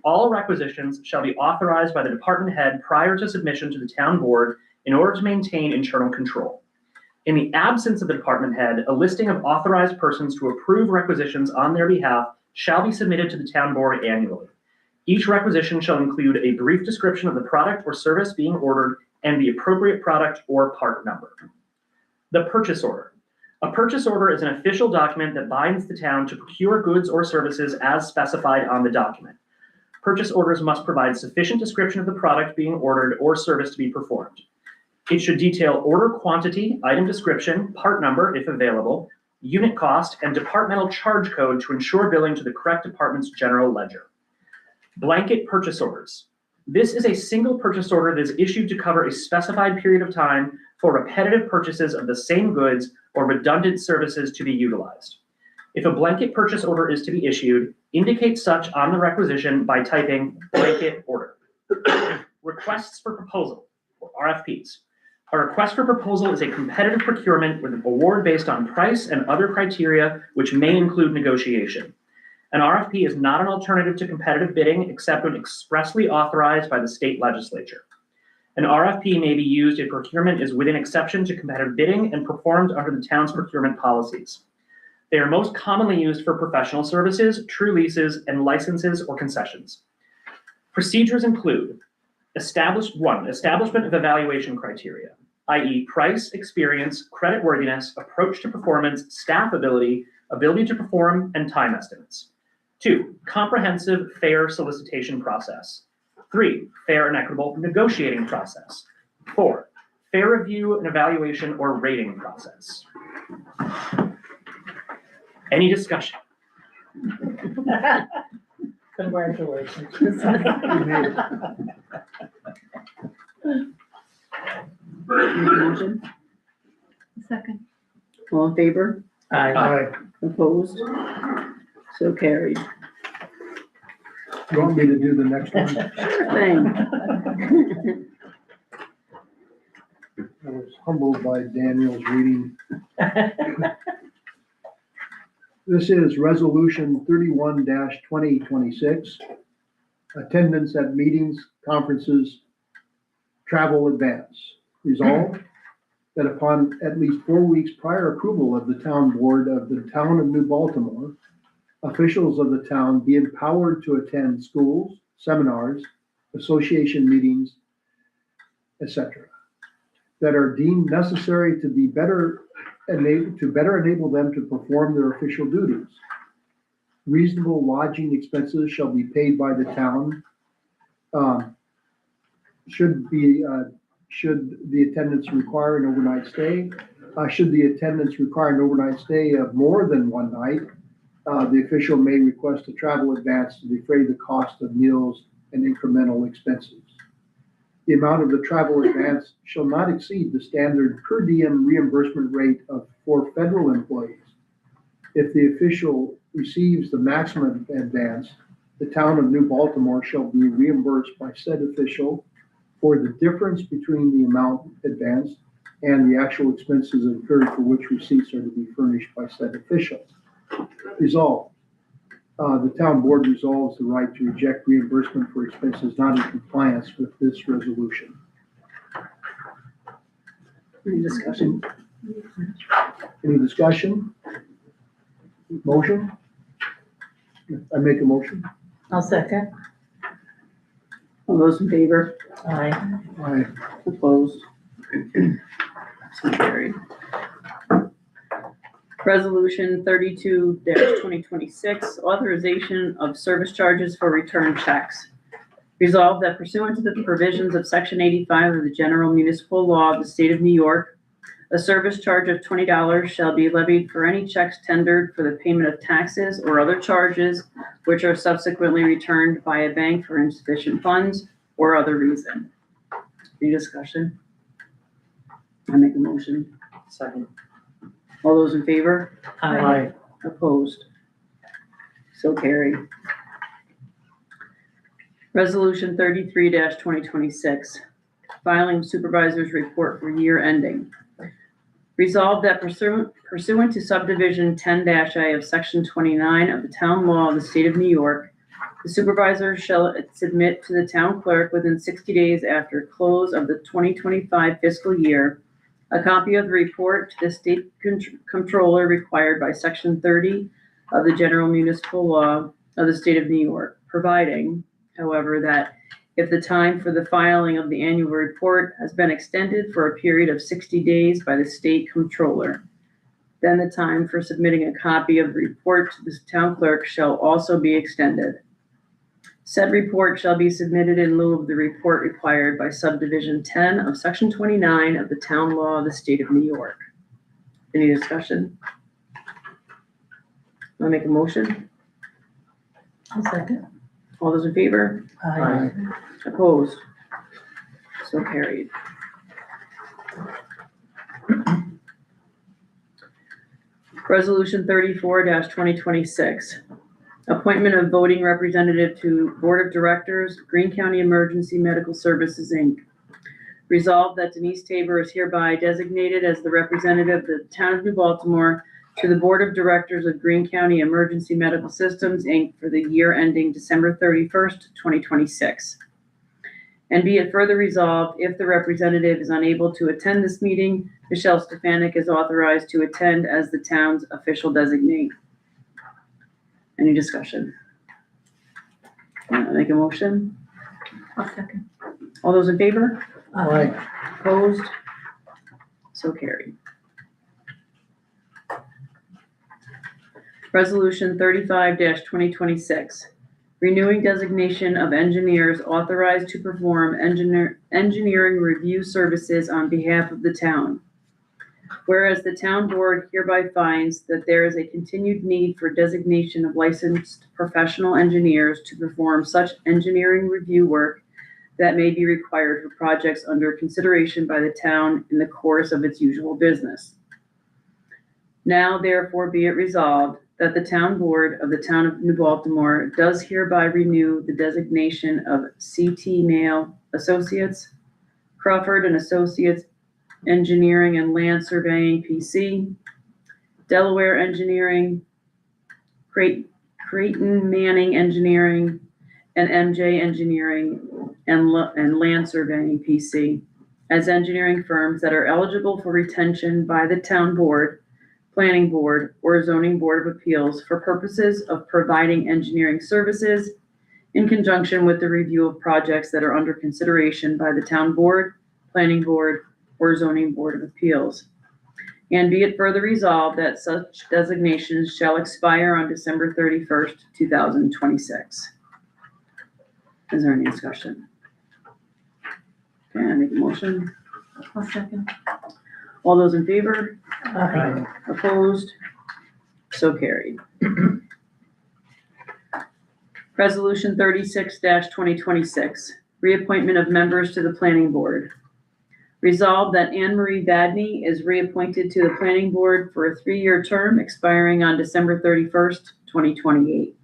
All requisitions shall be authorized by the department head prior to submission to the town board in order to maintain internal control. In the absence of the department head, a listing of authorized persons to approve requisitions on their behalf shall be submitted to the town board annually. Each requisition shall include a brief description of the product or service being ordered and the appropriate product or part number. The purchase order. A purchase order is an official document that binds the town to procure goods or services as specified on the document. Purchase orders must provide sufficient description of the product being ordered or service to be performed. It should detail order quantity, item description, part number if available, unit cost, and departmental charge code to ensure billing to the correct department's general ledger. Blanket purchase orders. This is a single purchase order that is issued to cover a specified period of time for repetitive purchases of the same goods or redundant services to be utilized. If a blanket purchase order is to be issued, indicate such on the requisition by typing blanket order. Requests for proposal, or RFPs. A request for proposal is a competitive procurement with an award based on price and other criteria which may include negotiation. An RFP is not an alternative to competitive bidding except when expressly authorized by the state legislature. An RFP may be used if procurement is within exception to competitive bidding and performed under the town's procurement policies. They are most commonly used for professional services, true leases, and licenses or concessions. Procedures include establishment of evaluation criteria, i.e. price, experience, creditworthiness, approach to performance, staff ability, ability to perform, and time estimates. 2, comprehensive, fair solicitation process. 3, fair and equitable negotiating process. 4, fair review and evaluation or rating process. Any discussion? Congratulations. We made it. Make a motion. Second. All in favor? Aye. Aye. Opposed? So carried. You want me to do the next one? Sure thing. I was humbled by Daniel's reading. This is Resolution 31-2026, attendance at meetings, conferences, travel advance. Resolved that upon at least 4 weeks prior approval of the town board of the town of New Baltimore, officials of the town be empowered to attend schools, seminars, association meetings, etc., that are deemed necessary to better enable them to perform their official duties. Reasonable lodging expenses shall be paid by the town. Should the attendance require an overnight stay? Should the attendance require an overnight stay of more than one night, the official may request a travel advance to defray the cost of meals and incremental expenses. The amount of the travel advance shall not exceed the standard per diem reimbursement rate for federal employees. If the official receives the maximum advance, the town of New Baltimore shall be reimbursed by said official for the difference between the amount advanced and the actual expenses incurred for which receipts are to be furnished by said official. Resolved. The town board resolves the right to reject reimbursement for expenses not in compliance with this resolution. Any discussion? Any discussion? Motion? I make a motion. I'll second. All those in favor? Aye. Aye. Opposed? So carried. Resolution 32-2026, authorization of service charges for return checks. Resolved that pursuant to the provisions of Section 85 of the General Municipal Law of the State of New York, a service charge of $20 shall be levied for any checks tendered for the payment of taxes or other charges which are subsequently returned by a bank for insufficient funds or other reason. Any discussion? I make a motion. Second. All those in favor? Aye. Opposed? So carried. Resolution 33-2026, filing supervisor's report for year ending. Resolved that pursuant to subdivision 10-A of section 29 of the town law of the state of New York, the supervisor shall submit to the town clerk within 60 days after close of the 2025 fiscal year a copy of the report to the state controller required by section 30 of the general municipal law of the state of New York, providing, however, that if the time for the filing of the annual report has been extended for a period of 60 days by the state controller, then the time for submitting a copy of the report to the town clerk shall also be extended. Said report shall be submitted in lieu of the report required by subdivision 10 of section 29 of the town law of the state of New York. Any discussion? Want to make a motion? I'll second. All those in favor? Aye. Opposed? So carried. Resolution 34-2026, appointment of voting representative to Board of Directors, Greene County Emergency Medical Services, Inc. Resolved that Denise Tabor is hereby designated as the representative of the town of New Baltimore to the Board of Directors of Greene County Emergency Medical Systems, Inc. for the year ending December 31st, 2026. And be it further resolved, if the representative is unable to attend this meeting, Michelle Stefanik is authorized to attend as the town's official designee. Any discussion? Make a motion? I'll second. All those in favor? Aye. Opposed? So carried. Resolution 35-2026, renewing designation of engineers authorized to perform engineering review services on behalf of the town. Whereas the town board hereby finds that there is a continued need for designation of licensed professional engineers to perform such engineering review work that may be required for projects under consideration by the town in the course of its usual business. Now therefore be it resolved that the town board of the town of New Baltimore does hereby renew the designation of CT Mail Associates, Crawford and Associates Engineering and Land Surveying PC, Delaware Engineering, Creighton Manning Engineering, and MJ Engineering and Land Surveying PC as engineering firms that are eligible for retention by the town board, planning board, or zoning board of appeals for purposes of providing engineering services in conjunction with the review of projects that are under consideration by the town board, planning board, or zoning board of appeals. And be it further resolved that such designations shall expire on December 31st, 2026. Is there any discussion? Okay, I make a motion. I'll second. All those in favor? Aye. Opposed? So carried. Resolution 36-2026, reappointment of members to the planning board. Resolved that Anne Marie Vadney is reappointed to the planning board for a 3-year term expiring on December 31st, 2028.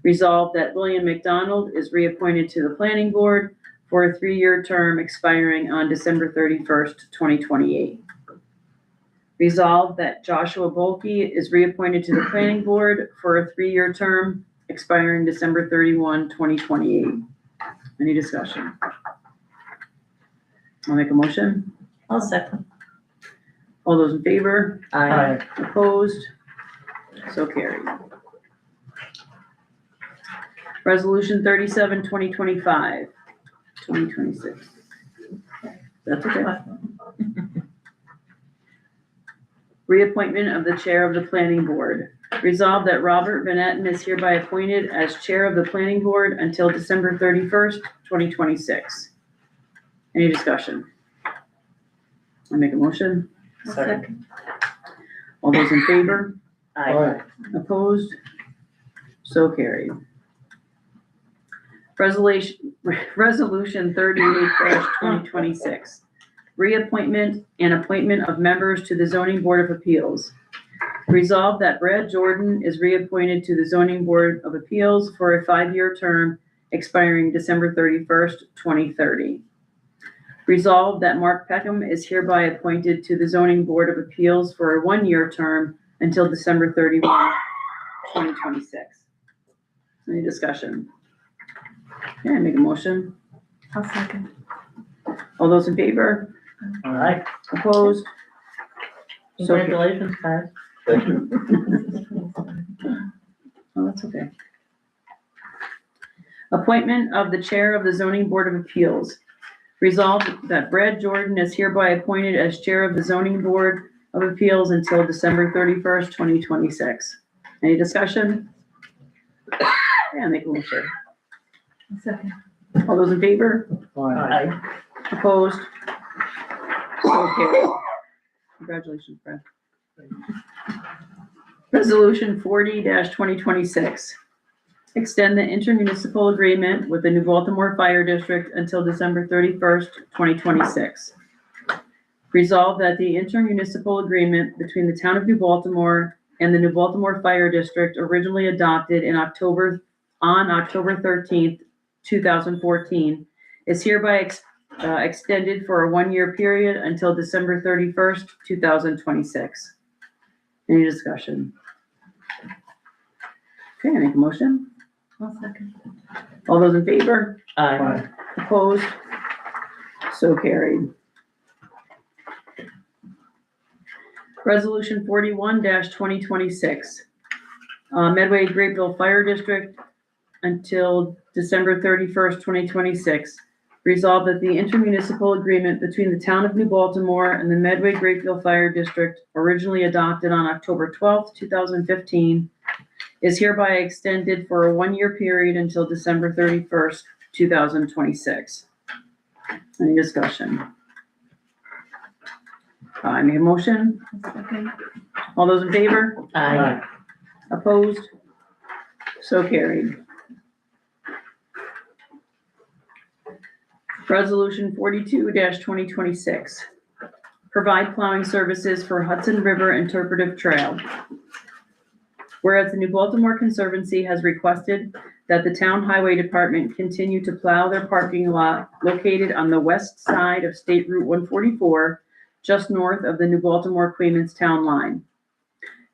Resolved that William McDonald is reappointed to the planning board for a 3-year term expiring on December 31st, 2028. Resolved that Joshua Bolke is reappointed to the planning board for a 3-year term expiring December 31, 2028. Any discussion? I'll make a motion. I'll second. All those in favor? Aye. Opposed? So carried. Resolution 37-2025, 2026. That's okay. Reappointment of the chair of the planning board. Resolved that Robert Van Etten is hereby appointed as chair of the planning board until December 31st, 2026. Any discussion? I make a motion. I'll Second. second. All those in favor? Aye. Opposed? So carried. Resolution 38-2026, reappointment and appointment of members to the Zoning Board of Appeals. Resolved that Brad Jordan is reappointed to the Zoning Board of Appeals for a 5-year term expiring December 31st, 2030. Resolved that Mark Peckham is hereby appointed to the Zoning Board of Appeals for a 1-year term until December 31, 2026. Any discussion? Okay, make a motion. I'll second. All those in favor? Aye. Opposed? So carried. Congratulations, guys. Thank you. Oh, that's okay. Appointment of the Chair of the Zoning Board of Appeals. Resolved that Brad Jordan is hereby appointed as Chair of the Zoning Board of Appeals until December 31st, 2026. Any discussion? Yeah, make a motion. I'll second. All those in favor? Aye. Opposed? So carried. Congratulations, Brad. Resolution 40-2026. Extend the intermunicipal agreement with the New Baltimore Fire District until December 31st, 2026. Resolved that the intermunicipal agreement between the town of New Baltimore and the New Baltimore Fire District, originally adopted on October 13th, 2014, is hereby extended for a one-year period until December 31st, 2026. Any discussion? Okay, I make a motion. I'll second. All those in favor? Aye. Opposed? So carried. Resolution 41-2026. Medway Grapeville Fire District until December 31st, 2026. Resolved that the intermunicipal agreement between the town of New Baltimore and the Medway Grapeville Fire District, originally adopted on October 12th, 2015, is hereby extended for a one-year period until December 31st, 2026. Any discussion? I make a motion. Second. All those in favor? Aye. Opposed? So carried. Resolution 42-2026. Provide plowing services for Hudson River Interpretive Trail. Whereas the New Baltimore Conservancy has requested that the Town Highway Department continue to plow their parking lot located on the west side of State Route 144, just north of the New Baltimore-Queens town line.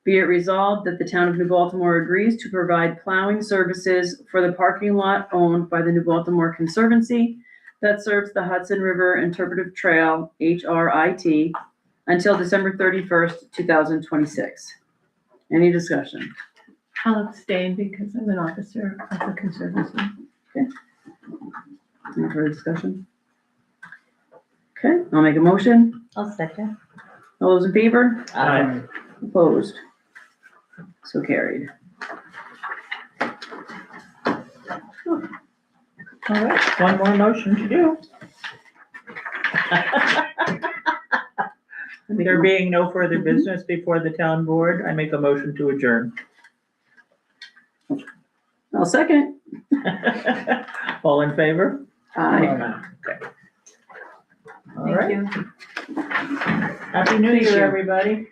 Be it resolved that the Town of New Baltimore agrees to provide plowing services for the parking lot owned by the New Baltimore Conservancy that serves the Hudson River Interpretive Trail, HRIT, until December 31st, 2026. Any discussion? I'll abstain because I'm an officer of the Conservancy. Any further discussion? Okay, I'll make a motion. I'll second. All those in favor? Aye. Opposed? So carried. All right, one more motion to do. There being no further business before the town board, I make a motion to adjourn. I'll second. All in favor? Aye. Okay. All Thank right. you. Happy New Thank Year, you. everybody.